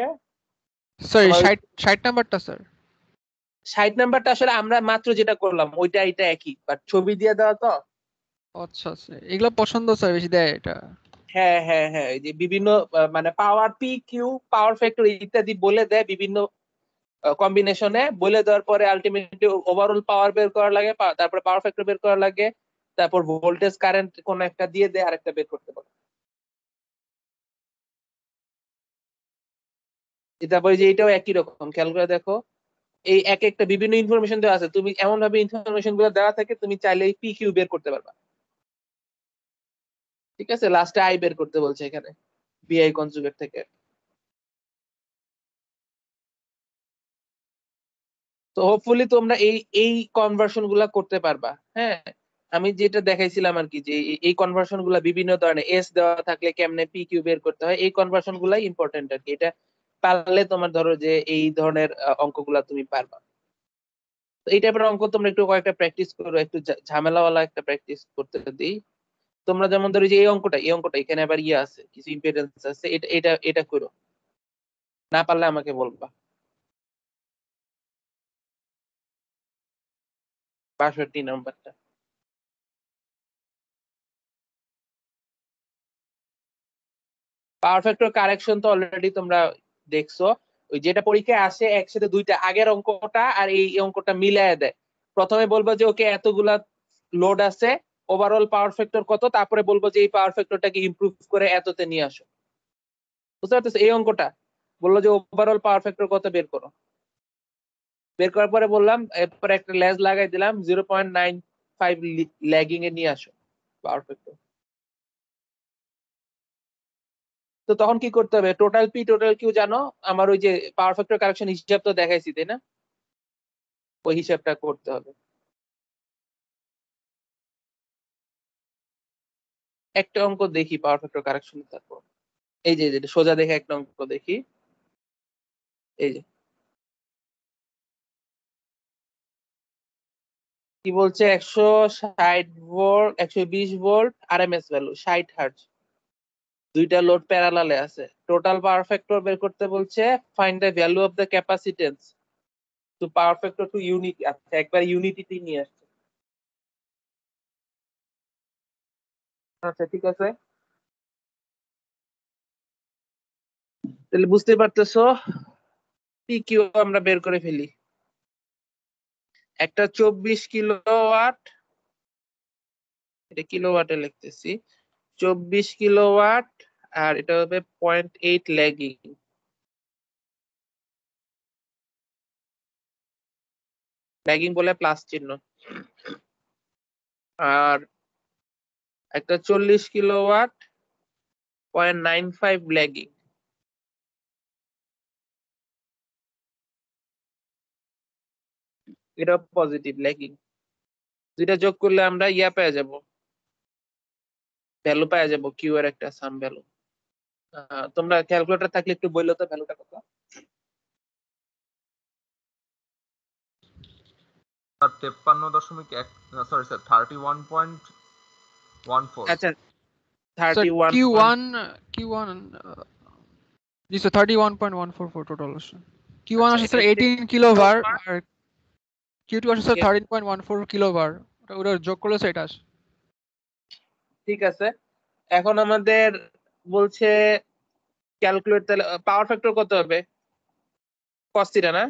স্যার তোমার 60 নাম্বারটা স্যার। 60 নাম্বারটা আসলে আমরা মাত্র যেটা করলাম ওইটা এটা একই, বাট ছবি দিয়ে দেওয়া তো। আচ্ছা আচ্ছা, এগুলো পছন্দ স্যার বেশি দেয় এটা। হ্যাঁ হ্যাঁ হ্যাঁ, এই যে বিভিন্ন মানে পাওয়ার পি কিউ, পাওয়ার ফ্যাক্টর ইত্যাদি বলে দেয় বিভিন্ন কম্বিনেশনে, বলে দেওয়ার পরে আলটিমেটলি ওভারঅল পাওয়ার বের করা লাগে, তারপরে পাওয়ার ফ্যাক্টর বের করা লাগে, তারপর ভোল্টেজ কারেন্ট কোন একটা দিয়ে দেয়, আরেকটা বের করতে পারে। তারপরে যে এটাও একই রকম, খেয়াল করে দেখো, এই এক একটা বিভিন্ন ইনফরমেশন দেওয়া আছে, তুমি এমন ভাবে ইনফরমেশন গুলো দেওয়া থাকে তুমি চাইলে পি কিউ বের করতে পারবা, ঠিক আছে। লাস্টে আই বের করতে বলছে এখানে বিআই কনজুগেট থেকে। তো হোপফুলি তোমরা এই এই কনভার্সন গুলা করতে পারবা। হ্যাঁ, আমি যেটা দেখাইছিলাম আর কি, যে এই কনভার্সন গুলা বিভিন্ন ধরনের, এস দেওয়া থাকলে কেমনে পি কিউ বের করতে হয়, এই কনভার্সন গুলাই ইম্পর্টেন্ট আর কি। এটা পারলে তোমার ধরো যে এই ধরনের অঙ্কগুলা তুমি পারবা। তো এই টাইপের অঙ্ক তোমরা একটু কয়েকটা প্র্যাকটিস করো, একটু ঝামেলাওয়ালা একটা প্র্যাকটিস করতে দিই। তোমরা যেমন ধরো যে এই অঙ্কটা এখানে আবার ইয়ে আছে, কিছু ইম্পিডেন্স আছে, এটা এটা এটা করো, না পারলে আমাকে বলবা। 62 নাম্বারটা পাওয়ার ফ্যাক্টর কারেকশন তো অলরেডি তোমরা দেখছো, ওই যেটা পরীক্ষায় আসে একসাথে দুইটা, আগের অঙ্কটা আর এই অঙ্কটা মিলায় দেয়। প্রথমে বলবো যে ওকে এতগুলা লোড আছে, ওভারঅল পাওয়ার ফ্যাক্টর কত, তারপরে বলবো যে এই পাওয়ার ফ্যাক্টরটাকে ইমপ্রুভ করে এততে নিয়ে আসো। বুঝতে পারতেছো? এই অঙ্কটা বললো যে ওভারঅল পাওয়ার ফ্যাক্টর কত বের করো, বের করার পরে বললাম এরপরে একটা লেজ লাগাই দিলাম, 0.95 ল্যাগিং এ নিয়ে আসো পাওয়ার ফ্যাক্টর। তো তখন কি করতে হবে, টোটাল পি টোটাল কিউ জানো, আমার ওই যে পাওয়ার ফ্যাক্টর কারেকশন হিসাব তো দেখাইছি, তাই না? ওই হিসাবটা করতে হবে। একটা অঙ্ক দেখি পাওয়ার ফ্যাক্টর কারেকশন, তারপর এই যে যেটা সোজা দেখে একটা অঙ্ক দেখি। এই যে কি বলছে, 160 volt, 120 volt RMS value, 60 hertz, দুইটা লোড প্যারালালে আছে, টোটাল পাওয়ার ফ্যাক্টর বের করতে বলছে, find the value of the capacitance to power factor to unity. আচ্ছা, একবার ইউনিটিতে নিয়ে আসছে। আচ্ছা ঠিক আছে, তাহলে বুঝতে পারতেছো, পি কিউ আমরা বের করে ফেলি। একটা 24 কিলোওয়াট, এটা কিলোওয়াটে লিখতেছি, 24 কিলোওয়াট, আর এটা হবে 0.8 ল্যাগিং, ল্যাগিং বলে প্লাস চিহ্ন। আর একটা 40 কিলোওয়াট, 0.95 ল্যাগিং, এটা পজিটিভ ল্যাগিং। দুইটা যোগ করলে আমরা ইয়া পেয়ে যাব, ভ্যালু পাওয়া যাবো কিউ এর একটা সাম ভ্যালু। তোমরা ক্যালকুলেটর থাকলে একটু বললো তো ভ্যালুটা কত? 53.1 সরি স্যার 31.14 আচ্ছা Sir, 31 Q1 this is 31.144 total আসছে। Q1 আসছে স্যার 18 কিলোবার আর Q2 আসছে স্যার 13.14 কিলোবার। ওটা যোগ করলে স্যার এটা আসে। ঠিক আছে, এখন আমাদের বলছে ক্যালকুলেট, তাহলে পাওয়ার ফ্যাক্টর কত হবে? cos থিটা না,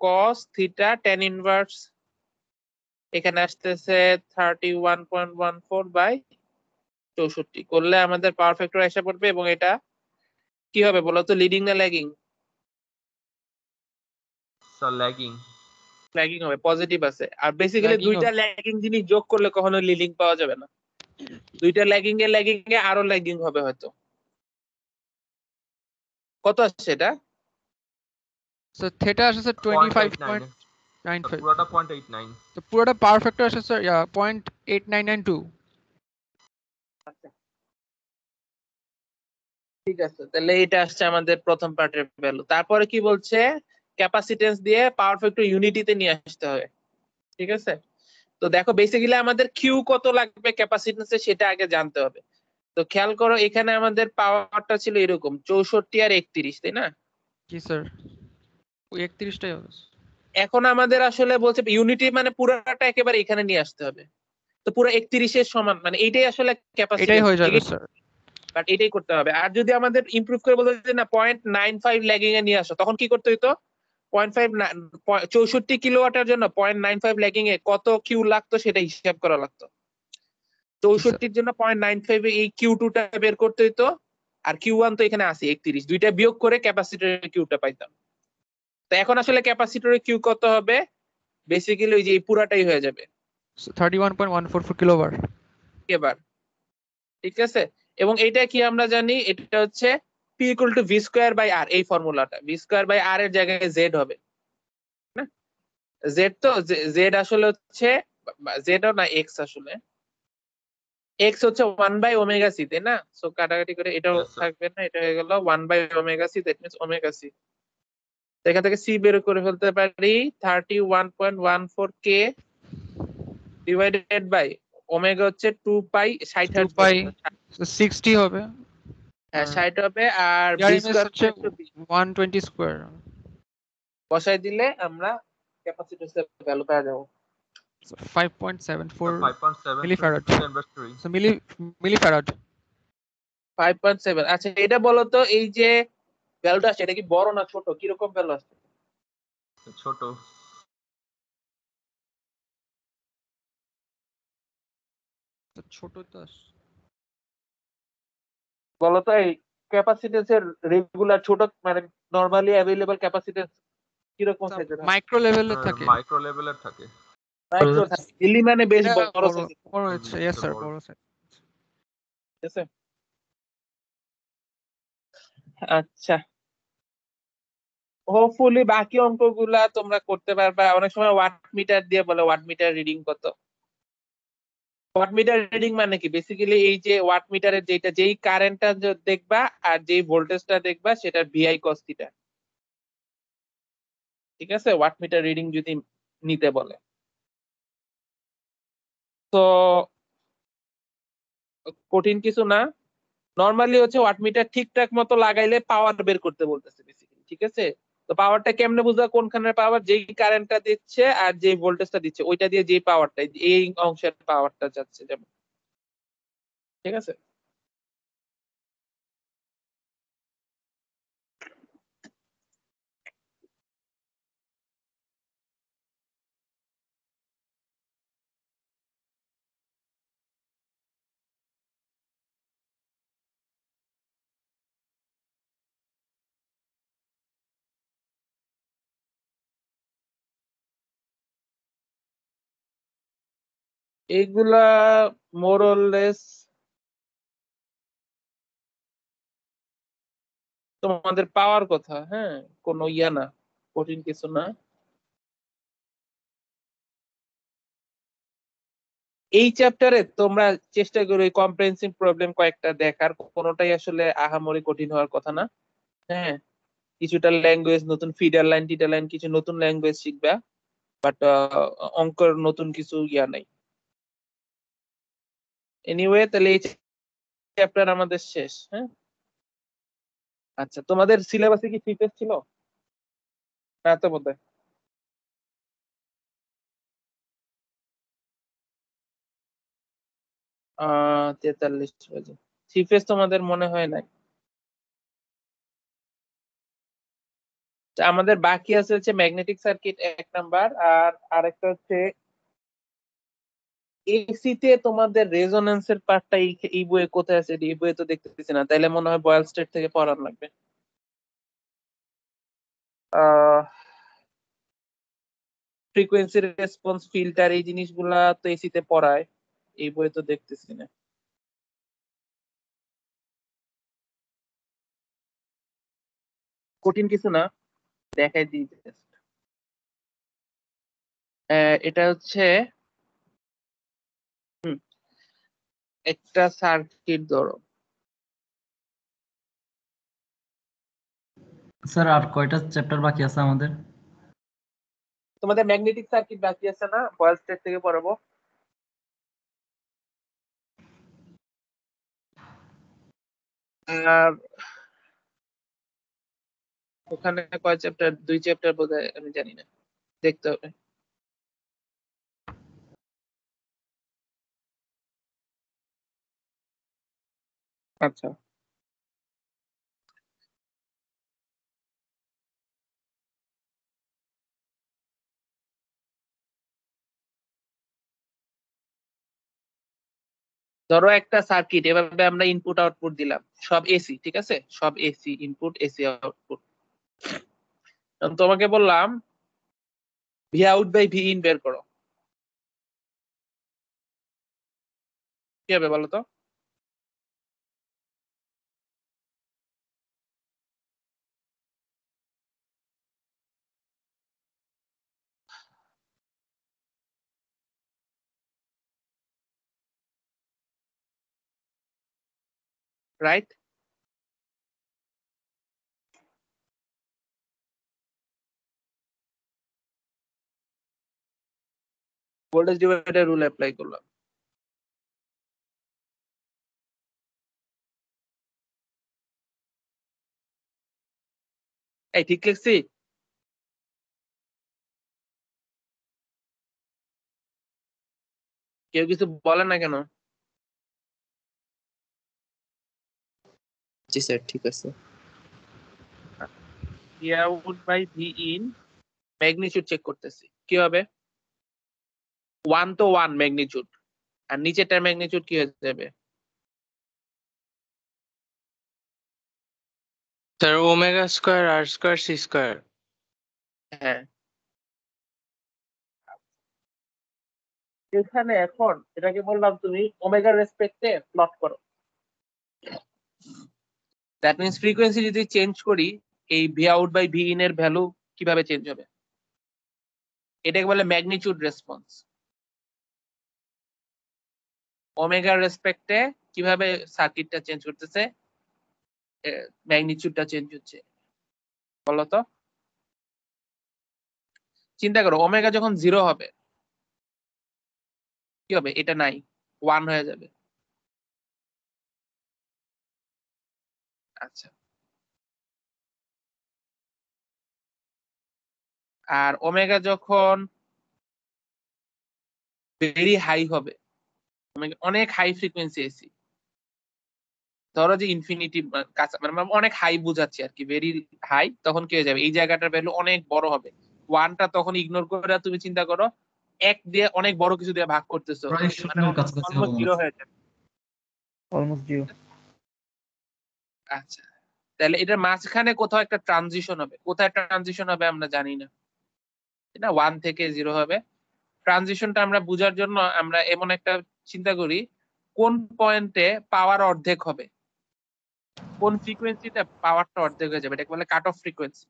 cos থিটা tan ইনভার্স এখানে আসতেছে 31.14/64 করলে আমাদের পাওয়ার ফ্যাক্টর এসে পড়বে। এবং এটা কি হবে বলতো, লিডিং না ল্যাগিং? স্যার ল্যাগিং ল্যাগিং হবে, পজিটিভ আছে। আর বেসিক্যালি Lagging দুইটা হবে। ল্যাগিং জিনিস যোগ করলে কখনো লিডিং পাওয়া যাবে না। দুইটা ল্যাগিং এ আরো ল্যাগিং হবে হয়তো। কত আসছে এটা? স্যার থিটা আসছে স্যার 25.95। পুরোটা 0.89 তো পুরোটা পাওয়ার ফ্যাক্টর আসছে স্যার 0.8992। ঠিক আছে, তাহলে এটা আসছে আমাদের প্রথম পার্টের ভ্যালু। তারপরে কি বলছে, ক্যাপাসিটেন্স দিয়ে পাওয়ার ফ্যাক্টর ইউনিটিতে নিয়ে আসতে হবে। ঠিক আছে, তো দেখো বেসিক্যালি আমাদের কিউ কত লাগবে ক্যাপাসিটেন্সে সেটা আগে জানতে হবে। তো খেয়াল করো এখানে আমাদের পাওয়ারটা ছিল এরকম 64 আর 31, তাই না? জি স্যার ওই 31টাই হবে। এখন আমাদের আসলে বলছে ইউনিটি মানে পুরোটা একেবারে এখানে নিয়ে আসতে হবে। তো পুরো 31 এর সমান, মানে এইটাই আসলে এটাই ক্যাপাসিটেন্স, হয়ে যাবে স্যার। বাট এটাই করতে হবে। আর যদি আমাদের ইমপ্রুভ করে বলতে যে না 0.95 ল্যাগিং এ নিয়ে আসো, তখন কি করতে হইতো? 64 কিলোওয়াটের জন্য 0.95 ল্যাগিং এ কত কিউ লাগতো সেটা হিসাব করা লাগতো। 64 জন্য 0.95 এ এই কিউ2 টা বের করতে হইতো। আর কিউ1 তো এখানে আছে 31, দুইটা বিয়োগ করে ক্যাপাসিটরের কিউটা পাইতাম। তো এখন আসলে ক্যাপাসিটরের কিউ কত হবে? বেসিক্যালি ওই যে এই পুরাটাই হয়ে যাবে 31.144 কিলোবার। এবার ঠিক আছে। এবং এইটা কি আমরা জানি, এটা হচ্ছে P equal to V square by R, এই ফর্মুলাটা V square by R এর জায়গায় Z হবে না? Z তো Z আসলে হচ্ছে Z না X, আসলে X হচ্ছে 1/ωc, তাই না? সো কাটাকাটি করে এটাও Yes, sir. থাকবে না, এটা হয়ে গেল 1/ωc, দ্যাট মিন্স ωc। এখান থেকে C বের করে ফেলতে পারি 31.14 K ডিভাইডেড বাই ওমেগা হচ্ছে 2π 60 হার্টজ 2 পাই 60 হবে। হ্যাঁ 60 হবে। আর V RMS স্কয়ার হচ্ছে 120 স্কয়ার। বসাই দিলে আমরা ক্যাপাসিটরের ভ্যালু পেয়ে যাব 5.74 5.7 millifarad. 10/3 So millifarad 5.7। আচ্ছা এটা বলো তো, এই যে ভ্যালুটা আসছে এটা কি বড় না ছোট, কিরকম ভ্যালু আসছে? ছোট ছোট তো আসে। বলো তো এই ক্যাপাসিটেন্সের রেগুলার ছোট মানে নরমালি অ্যাভেলেবল ক্যাপাসিটেন্স কিরকম সাইজের হয়? মাইক্রো লেভেলের থাকে। মাইক্রো লেভেলের থাকে মাইক্রো থাকে, মিলি মানে বেশ এটা বড় বড় সাইজ। বড় হচ্ছে। ইয়েস স্যার বড়। বড় সাইজ। ঠিক আছে, আচ্ছা হোপফুলি বাকি অঙ্কগুলা তোমরা করতে পারবা। অনেক সময় ওয়াট মিটার দিয়ে বলে ওয়াট মিটার রিডিং কত। ওয়াট মিটার রিডিং মানে কি, বেসিক্যালি এই যে ওয়াট মিটারের যেটা যেই কারেন্টটা দেখবা আর যেই ভোল্টেজটা দেখবা সেটার ভিআই কস থিটা। ঠিক আছে, ওয়াট মিটার রিডিং যদি নিতে বলে তো কঠিন কিছু না। নরমালি হচ্ছে ওয়াট মিটার ঠিকঠাক মতো লাগাইলে পাওয়ার বের করতে বলতেছে বেসিক্যালি। ঠিক আছে, তো পাওয়ারটা কেমনে বুঝবা, কোনখানের পাওয়ার? যেই কারেন্টটা দিচ্ছে আর যেই ভোল্টেজটা দিচ্ছে ওইটা দিয়ে যেই পাওয়ারটা, এই অংশের পাওয়ারটা যাচ্ছে যেমন। ঠিক আছে, এইগুলা মোরলেস তোমাদের পাওয়ার কথা। হ্যাঁ, কোনো ইয়া না, কঠিন কিছু না। এই চ্যাপ্টারে তোমরা চেষ্টা করো এই কম্প্রিহেনসিভ প্রবলেম কয়েকটা দেখার, কোনোটাই আসলে আহামরি কঠিন হওয়ার কথা না। হ্যাঁ, কিছুটা ল্যাঙ্গুয়েজ নতুন, ফিডার লাইন টিডার লাইন কিছু নতুন ল্যাঙ্গুয়েজ শিখবা, বাট অঙ্কের নতুন কিছু ইয়া নাই। এনিওয়ে, তাহলে এই চ্যাপ্টার আমাদের শেষ। হ্যাঁ, আচ্ছা, তোমাদের সিলেবাসে কি ফিটেস ছিল? না তো বোধহয়। 43 বাজে। সিফেস তোমাদের মনে হয় নাই। আমাদের বাকি আছে হচ্ছে ম্যাগনেটিক সার্কিট 1 নাম্বার, আর আরেকটা হচ্ছে এসি তে তোমাদের রেজোন্যান্সের পার্টটা এই বইয়ে কোথায় আছে, এই বইয়ে তো দেখতেছি না, তাইলে মনে হয় বয়েল স্টেট থেকে পড়ার লাগবে। ফ্রিকোয়েন্সি রেসপন্স, ফিল্টার, এই জিনিসগুলা তো এসি তে পড়ায়, এই বইয়ে তো দেখতেছি না। কঠিন কিছু না, দেখাই দিই just। এটা হচ্ছে একটা সার্কিট ধরো। স্যার আর কয়টা চ্যাপ্টার বাকি আছে আমাদের? তোমাদের ম্যাগনেটিক সার্কিট বাকি আছে না, বয়েল স্টেট থেকে পড়াবো। আর ওখানে কয় চ্যাপ্টার, 2 চ্যাপ্টার বোধহয়, আমি জানি না, দেখতে হবে। আচ্ছা, ধরো একটা সার্কিট, এভাবে আমরা ইনপুট আউটপুট দিলাম, সব এসি, ঠিক আছে, সব এসি ইনপুট এসি আউটপুট। তোমাকে বললাম V out by V in বের করো, কি হবে বলো তো? Right, voltage divider rule apply করলাম। এই ঠিক লিখছি? কেউ কিছু বলে না কেন? জি স্যার, ঠিক আছে। V out by V in, magnitude check করতেছি, কি হবে? 1 তো 1 ম্যাগনিটিউড, আর নিচেরটার ম্যাগনিটিউড কি হয়ে যাবে? Sir omega square R square C square. হ্যাঁ, এখানে এখন এটাকে বললাম তুমি ওমেগার রেসপেক্টে প্লট করো। দ্যাট মিন্স ফ্রিকোয়েন্সি যদি চেঞ্জ করি, এই V out by V in এর ভ্যালু কিভাবে চেঞ্জ হবে, এটাকে বলে ম্যাগনিটিউড রেসপন্স। ওমেগার রেসপেক্টে কিভাবে সার্কিটটা চেঞ্জ করতেছে, ম্যাগনিটিউডটা চেঞ্জ হচ্ছে, বলো তো? চিন্তা করো, ওমেগা যখন 0 হবে কি হবে? এটা নাই, 1 হয়ে যাবে। আচ্ছা, আর ওমেগা যখন ভেরি হাই হবে, অনেক হাই ফ্রিকোয়েন্সি এসি, ধরো যে ইনফিনিটি কাছে, মানে অনেক হাই বুঝাচ্ছি আর কি, ভেরি হাই, তখন কি হয়ে যাবে? এই জায়গাটার ভ্যালু অনেক বড় হবে। 1টা তখন ইগনোর করে তুমি চিন্তা করো 1 দিয়ে অনেক বড় কিছু দিয়ে ভাগ করতেছো, প্রায় মানে শূন্যের কাছাকাছি হবে অলমোস্ট 0 হয়ে যাবে। Almost zero. আচ্ছা, তাহলে এটার মাঝখানে কোথাও একটা ট্রানজিশন হবে, কোথায় ট্রানজিশন হবে আমরা জানি না, এটা 1 থেকে 0 হবে। ট্রানজিশনটা আমরা বোঝার জন্য আমরা এমন একটা চিন্তা করি, কোন পয়েন্টে পাওয়ার অর্ধেক হবে, কোন ফ্রিকোয়েন্সিতে পাওয়ারটা অর্ধেক হয়ে যাবে, এটাকে বলে কাট অফ ফ্রিকোয়েন্সি।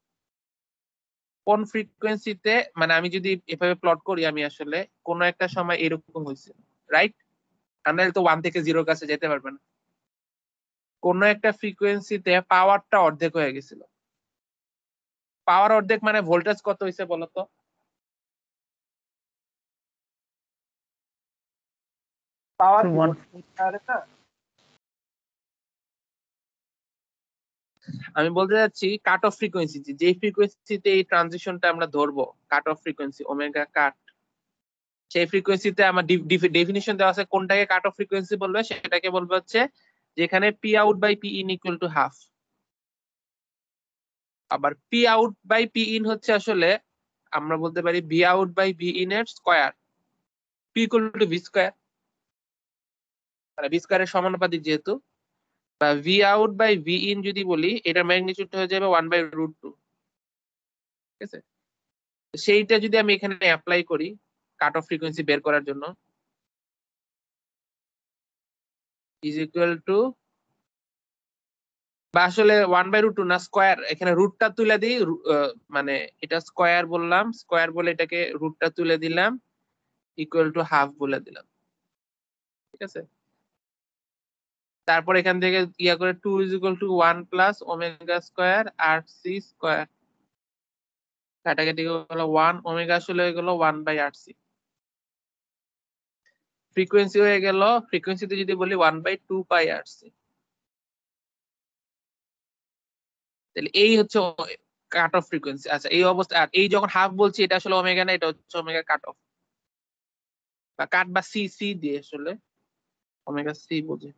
কোন ফ্রিকোয়েন্সিতে, মানে আমি যদি এভাবে প্লট করি, আমি আসলে কোন একটা সময় এরকম হয়েছে, রাইট? আর নাহলে তো 1 থেকে 0 কাছে যেতে পারবে না। কোন একটা ফ্রিকোয়েন্সিতে পাওয়ারটা অর্ধেক হয়ে গেছিল। পাওয়ার অর্ধেক মানে ভোল্টেজ কত হইছে বলতো? পাওয়ার So কি one- আরে না, আমি বলতে যাচ্ছি কাট অফ ফ্রিকোয়েন্সি, যে ফ্রিকোয়েন্সিতে এই ট্রানজিশনটা আমরা ধরবো কাট অফ ফ্রিকোয়েন্সি ওমেগা কাট, সেই ফ্রিকোয়েন্সিতে আমার ডেফিনিশন দেওয়া আছে কোনটাকে কাট অফ ফ্রিকোয়েন্সি বলবে, সেটাকে বলবে হচ্ছে যেখানে P out by P in equal to half. আবার P out by P in হচ্ছে আসলে আমরা বলতে পারি V out by V in এর square, P equal to V square, মানে ভি স্কয়ারের সমানুপাতিক যেহেতু, বা V out by V in যদি বলি এটার ম্যাগনিটিউড হয়ে যাবে 1/√2। ঠিক আছে, সেইটা যদি আমি এখানে অ্যাপ্লাই করি কাট অফ ফ্রিকোয়েন্সি বের করার জন্য, ইজ ইকুয়াল টু, বা আসলে 1/√2 না স্কয়ার, এখানে রুটটা তুলে দিই, মানে এটা স্কয়ার বললাম, স্কয়ার বলে এটাকে রুটটা তুলে দিলাম, ইকুয়াল টু হাফ বলে দিলাম। ঠিক আছে, তারপর এখান থেকে ইয়া করে 2 is equal to 1 plus omega square R C square, কাটাকাটি হলো 1, ওমেগা আসলে হয়ে গেল 1/RC। ফ্রিকোয়েন্সি হয়ে গেল, ফ্রিকোয়েন্সিতে যদি বলি 1/2πRC। তাহলে এই হচ্ছে কাট অফ ফ্রিকোয়েন্সি। আচ্ছা, এই অবস্থা, আর এই যখন হাফ বলছি এটা আসলে ওমেগা না, এটা হচ্ছে ওমেগা কাট অফ, বা কাট বা সি, সি দিয়ে আসলে ওমেগা সি বোঝে।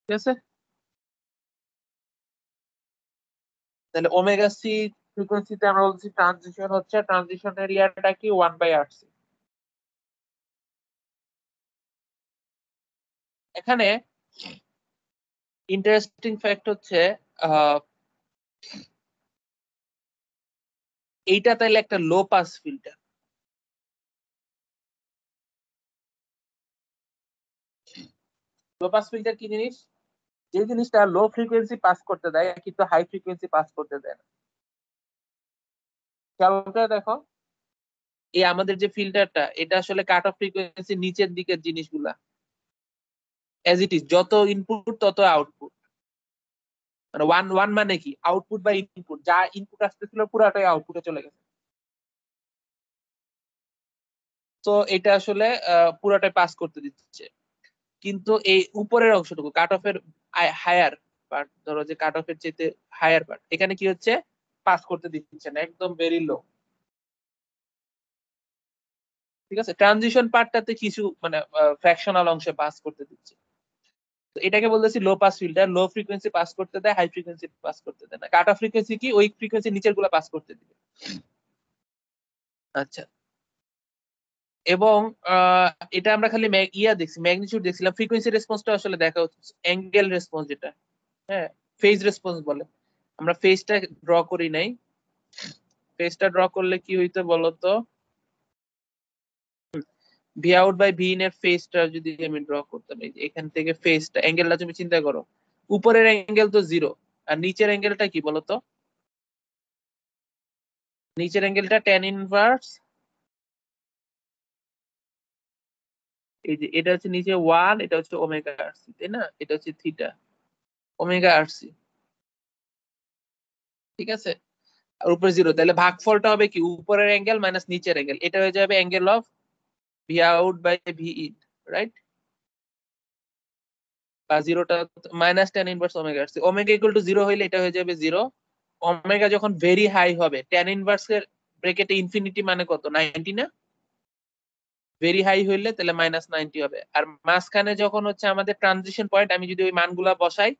ঠিক আছে, তাহলে ওমেগা সি ফ্রিকোয়েন্সিতে আমরা বলছি ট্রানজিশন হচ্ছে, ট্রানজিশন এরিয়াটা কি 1/RC। এখানে ইন্টারেস্টিং ফ্যাক্ট হচ্ছে এইটা তাইলে একটা low pass filter. Low pass filter কি জিনিস? যে জিনিসটা লো ফ্রিকোয়েন্সি পাস করতে দেয় কিন্তু হাই ফ্রিকোয়েন্সি পাস করতে দেয় না। খেয়াল করে দেখো, এই আমাদের যে ফিল্টারটা এটা আসলে কাট অফ ফ্রিকোয়েন্সি নিচের দিকের জিনিসগুলা এজ ইট ইজ, যত ইনপুট তত আউটপুট, মানে ওয়ান ওয়ান মানে কি আউটপুট বা ইনপুট, যা ইনপুট আসতেছিল পুরাটাই আউটপুটে চলে গেছে। তো এটা আসলে পুরাটাই পাস করতে দিচ্ছে, কিন্তু এই উপরের অংশটুকু কাট অফের হায়ার পার্ট, ধরো যে কাট অফের চেয়ে হায়ার পার্ট, এখানে কি হচ্ছে পাস করতে দিচ্ছে না, একদম ভেরি লো। ঠিক আছে, ট্রানজিশন পার্টটাতে কিছু মানে ফ্র্যাকশনাল অংশে পাস করতে দিচ্ছে। তো এটাকে বলতেছি low pass filter, low frequency pass করতে দেয়, হাই ফ্রিকোয়েন্সি পাস করতে দেয় না। কাট অফ ফ্রিকোয়েন্সি কি ওই ফ্রিকোয়েন্সি নিচের গুলা পাস করতে দিবে। আচ্ছা, এবং এটা আমরা খালি ইয়া দেখছি, ম্যাগনিটিউড দেখছিলাম, ফ্রিকোয়েন্সি রেসপন্সটা আসলে দেখা হচ্ছে অ্যাঙ্গেল রেসপন্স, যেটা হ্যাঁ ফেজ রেসপন্স বলে। আমরা ফেজটা ড্র করি নাই, ফেজটা ড্র করলে কি হইতো বলতো, V out by V in এর ফেজটা যদি আমি ড্র করতাম, এই যে এখান থেকে ফেজটা অ্যাঙ্গেলটা তুমি চিন্তা করো, উপরের অ্যাঙ্গেল তো 0 আর নিচের অ্যাঙ্গেলটা কি বলতো, নিচের অ্যাঙ্গেলটা tan ইনভার্স, এই যে এটা হচ্ছে নিচে 1, এটা হচ্ছে ওমেগা আরসি, তাই না, এটা হচ্ছে থিটা ওমেগা আরসি। ঠিক আছে, আর উপরে 0, তাহলে ভাগফলটা হবে কি উপরের অ্যাঙ্গেল মাইনাস নিচের অ্যাঙ্গেল, এটা হয়ে যাবে angle of V out by V in, right? বা 0টা minus tan inverse omega RC, omega equal to 0 হইলে এটা হয়ে যাবে 0। ওমেগা যখন ভেরি হাই হবে, tan ইনভার্স এর ব্র্যাকেটে ইনফিনিটি মানে কত, 90 না? ভেরি হাই হইলে তাহলে মাইনাস 90 হবে। আর মাঝখানে যখন হচ্ছে আমাদের ট্রানজিশন পয়েন্ট, আমি যদি ওই মানগুলা বসাই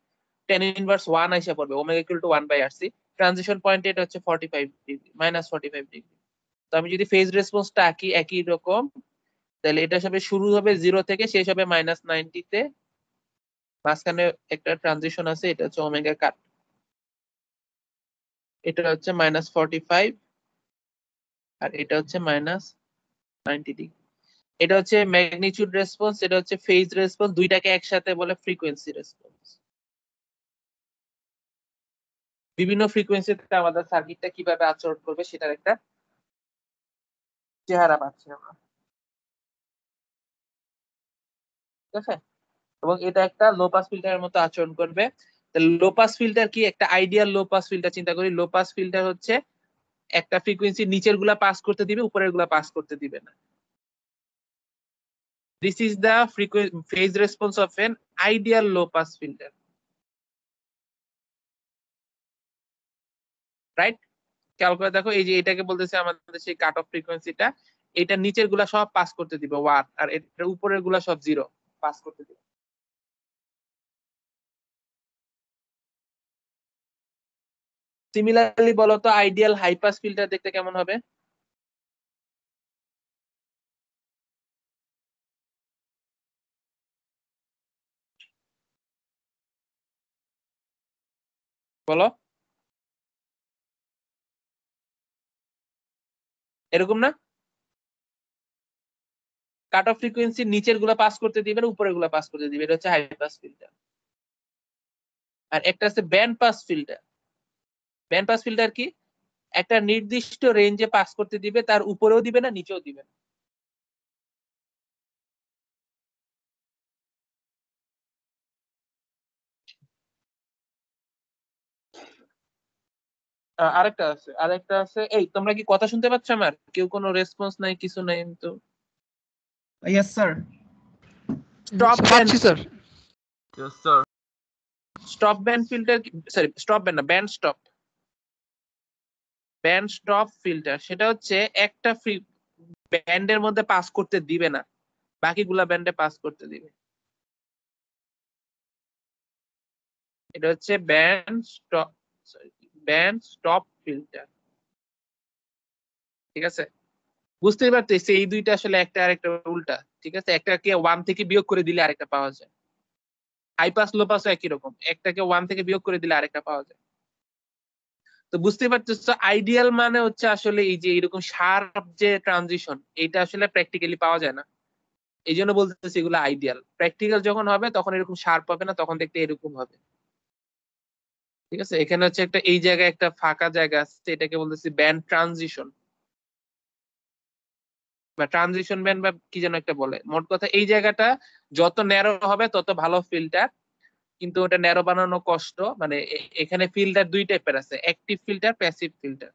tan ইনভার্স 1 আইসা পড়বে, omega equal two 1/RC। Transition point এটা হচ্ছে 45 ডিগ্রি, মাইনাস 45 ডিগ্রি। তো আমি যদি ফেজ রেসপন্সটা আঁকি একই রকম, তাহলে এটা সবে শুরু হবে 0 থেকে, শেষ হবে মাইনাস 90 তে, মাঝখানে একটা ট্রানজিশন আছে, এটা হচ্ছে ওমেগা কাট, এটা হচ্ছে মাইনাস 45 আর এটা হচ্ছে মাইনাস 90 ডিগ্রি। এটা হচ্ছে ম্যাগনিটিউড রেসপন্স, এটা হচ্ছে ফেজ রেসপন্স, দুইটাকে একসাথে বলে ফ্রিকোয়েন্সি রেসপন্স। বিভিন্ন ফ্রিকোয়েন্সিতে আমাদের সার্কিটটা কিভাবে আচরণ করবে সেটার একটা চেহারা পাচ্ছি আমরা, ঠিক আছে। এবং এটা একটা লো পাস ফিল্টারের মতো আচরণ করবে। লো পাস ফিল্টার কি? একটা আইডিয়াল লো পাস ফিল্টার চিন্তা করি। লো পাস ফিল্টার হচ্ছে একটা ফ্রিকোয়েন্সি নিচের গুলা পাস করতে দিবে, উপরের গুলা পাস করতে দিবে না। This is the phase response of N ideal low pass filter, right? খেয়াল করে দেখো, এই যে এটাকে বলতেছে আমাদের সেই কাট অফ ফ্রিকোয়েন্সিটা, এটা নিচের গুলা সব পাস করতে দিবে ওয়াট, আর এটার উপরের গুলা সব জিরো পাস করতে দিবে। সিমিলারলি বলতো আইডিয়াল হাই পাস ফিল্টার দেখতে কেমন হবে? বলো, এরকম না? কাট অফ ফ্রিকোয়েন্সি নিচের গুলা পাস করতে দিবে না, উপরের গুলা পাস করতে দিবে, এটা হচ্ছে হাই পাস ফিল্টার। আর একটা আছে band pass filter. Band pass filter কি? একটা নির্দিষ্ট রেঞ্জে পাস করতে দিবে, তার উপরেও দিবে না, নিচেও দিবে না। আরেকটা আছে এই তোমরা কি কথা শুনতে পাচ্ছ আমার? কেউ কোনো রেসপন্স নাই, কিছু নাই তো? Yes, sir. Stop band, sir Yes, sir. Stop band filter, sorry stop band না, band stop. Band stop filter সেটা হচ্ছে একটা ব্যান্ডের মধ্যে পাস করতে দিবে না, বাকিগুলা ব্যান্ডে পাস করতে দিবে। এটা হচ্ছে ব্যান্ড স্টপ ফিল্টার, ঠিক আছে। বুঝতেই পারতেছি এই দুইটা আসলে একটা আরেকটা উল্টা, ঠিক আছে। একটাকে 1 থেকে বিয়োগ করে দিলে আরেকটা পাওয়া যায়। হাই পাস লো পাসও একই রকম, একটাকে 1 থেকে বিয়োগ করে দিলে আরেকটা পাওয়া যায়। তো বুঝতেই পারতেছো আইডিয়াল মানে হচ্ছে আসলে এই যে এরকম শার্প যে ট্রানজিশন, এটা আসলে প্র্যাকটিক্যালি পাওয়া যায় না। এই জন্য বলতেছি এগুলো আইডিয়াল। প্র্যাকটিক্যাল যখন হবে তখন এরকম শার্প হবে না, তখন দেখতে এরকম হবে, ঠিক আছে। এখানে হচ্ছে একটা এই জায়গায় একটা ফাঁকা জায়গা আছে, এটাকে বলতেছি ব্যান্ড ট্রানজিশন বা ট্রানজিশন ব্যান্ড বা কি যেন একটা বলে। মোট কথা এই জায়গাটা যত ন্যারো হবে তত ভালো ফিল্টার, কিন্তু ওটা ন্যারো বানানো কষ্ট। মানে এখানে ফিল্টার দুই টাইপের আছে, active filter, passive filter.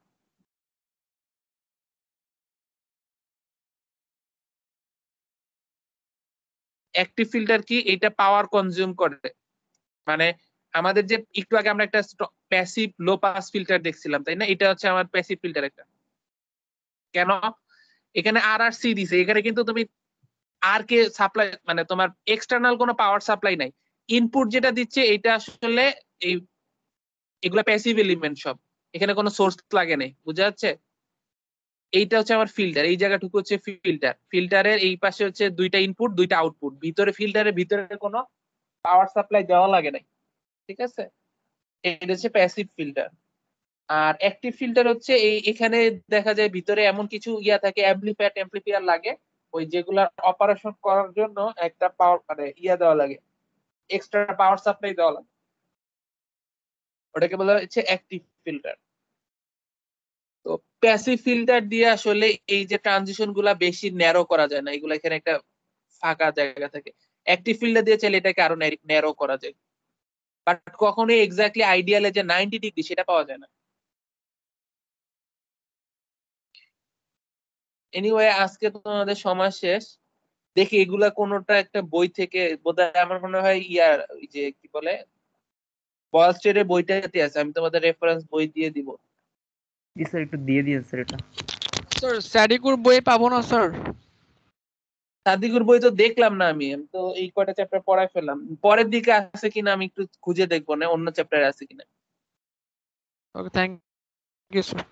Active filter কি? এটা পাওয়ার কনজিউম করে। মানে আমাদের যে একটু আগে আমরা একটা প্যাসিভ লো পাস ফিল্টার দেখছিলাম, তাই না? এটা হচ্ছে আমার প্যাসিভ ফিল্টার একটা। কেন? এখানে আর আর সি দিছে, এখানে কিন্তু তুমি আর কে সাপ্লাই, মানে তোমার এক্সটার্নাল কোনো পাওয়ার সাপ্লাই নাই। ইনপুট যেটা দিচ্ছে এটা আসলে এই এগুলা প্যাসিভ এলিমেন্ট সব, এখানে কোনো সোর্স লাগে নাই, বুঝা যাচ্ছে? এইটা হচ্ছে আমার ফিল্টার, এই জায়গাটুকু হচ্ছে ফিল্টার। ফিল্টারের এই পাশে হচ্ছে দুইটা ইনপুট দুইটা আউটপুট, ভিতরে ফিল্টারের ভিতরে কোনো পাওয়ার সাপ্লাই দেওয়া লাগে নাই, ঠিক আছে। এটা হচ্ছে প্যাসিভ ফিল্টার। আর অ্যাক্টিভ ফিল্টার হচ্ছে এখানে দেখা যায় ভিতরে এমন কিছু ইয়া থাকে, অ্যাম্পলিফায়ার লাগে, ওই যেগুলা অপারেশন করার জন্য একটা পাওয়ার মানে ইয়া দেওয়া লাগে, এক্সট্রা পাওয়ার সাপ্লাই দেওয়া লাগে, ওটাকে বলা হচ্ছে অ্যাক্টিভ ফিল্টার। তো প্যাসিভ ফিল্টার দিয়ে আসলে এই যে ট্রানজিশন গুলা বেশি ন্যারো করা যায় না, এগুলা এখানে একটা ফাঁকা জায়গা থাকে। অ্যাক্টিভ ফিল্টার দিয়ে চাইলে এটাকে আরো ন্যারো করা যায়, বাট কখনোই এক্স্যাক্টলি আইডিয়ালে যে 90 ডিগ্রি সেটা পাওয়া যায় না। এনিওয়ে আজকে তো তোমাদের সময় শেষ। দেখি এগুলা কোনোটা একটা বই থেকে বোধহয়, আমার মনে হয় ইয়ার ওই যে কি বলে বয়েলস্টেডের বইটাতে আছে, আমি তোমাদের রেফারেন্স বই দিয়ে দিব। জি স্যার, একটু দিয়ে দিন স্যার এটা। স্যার স্যাডিকুর বই পাবো না স্যার? সাদিকুর বই তো দেখলাম না, আমি তো এই কয়টা চ্যাপ্টার পড়ায় ফেললাম, পরের দিকে আছে কিনা আমি একটু খুঁজে দেখবো না, অন্য চ্যাপ্টারে আছে কিনা। ওকে, থ্যাংক ইউ স্যার।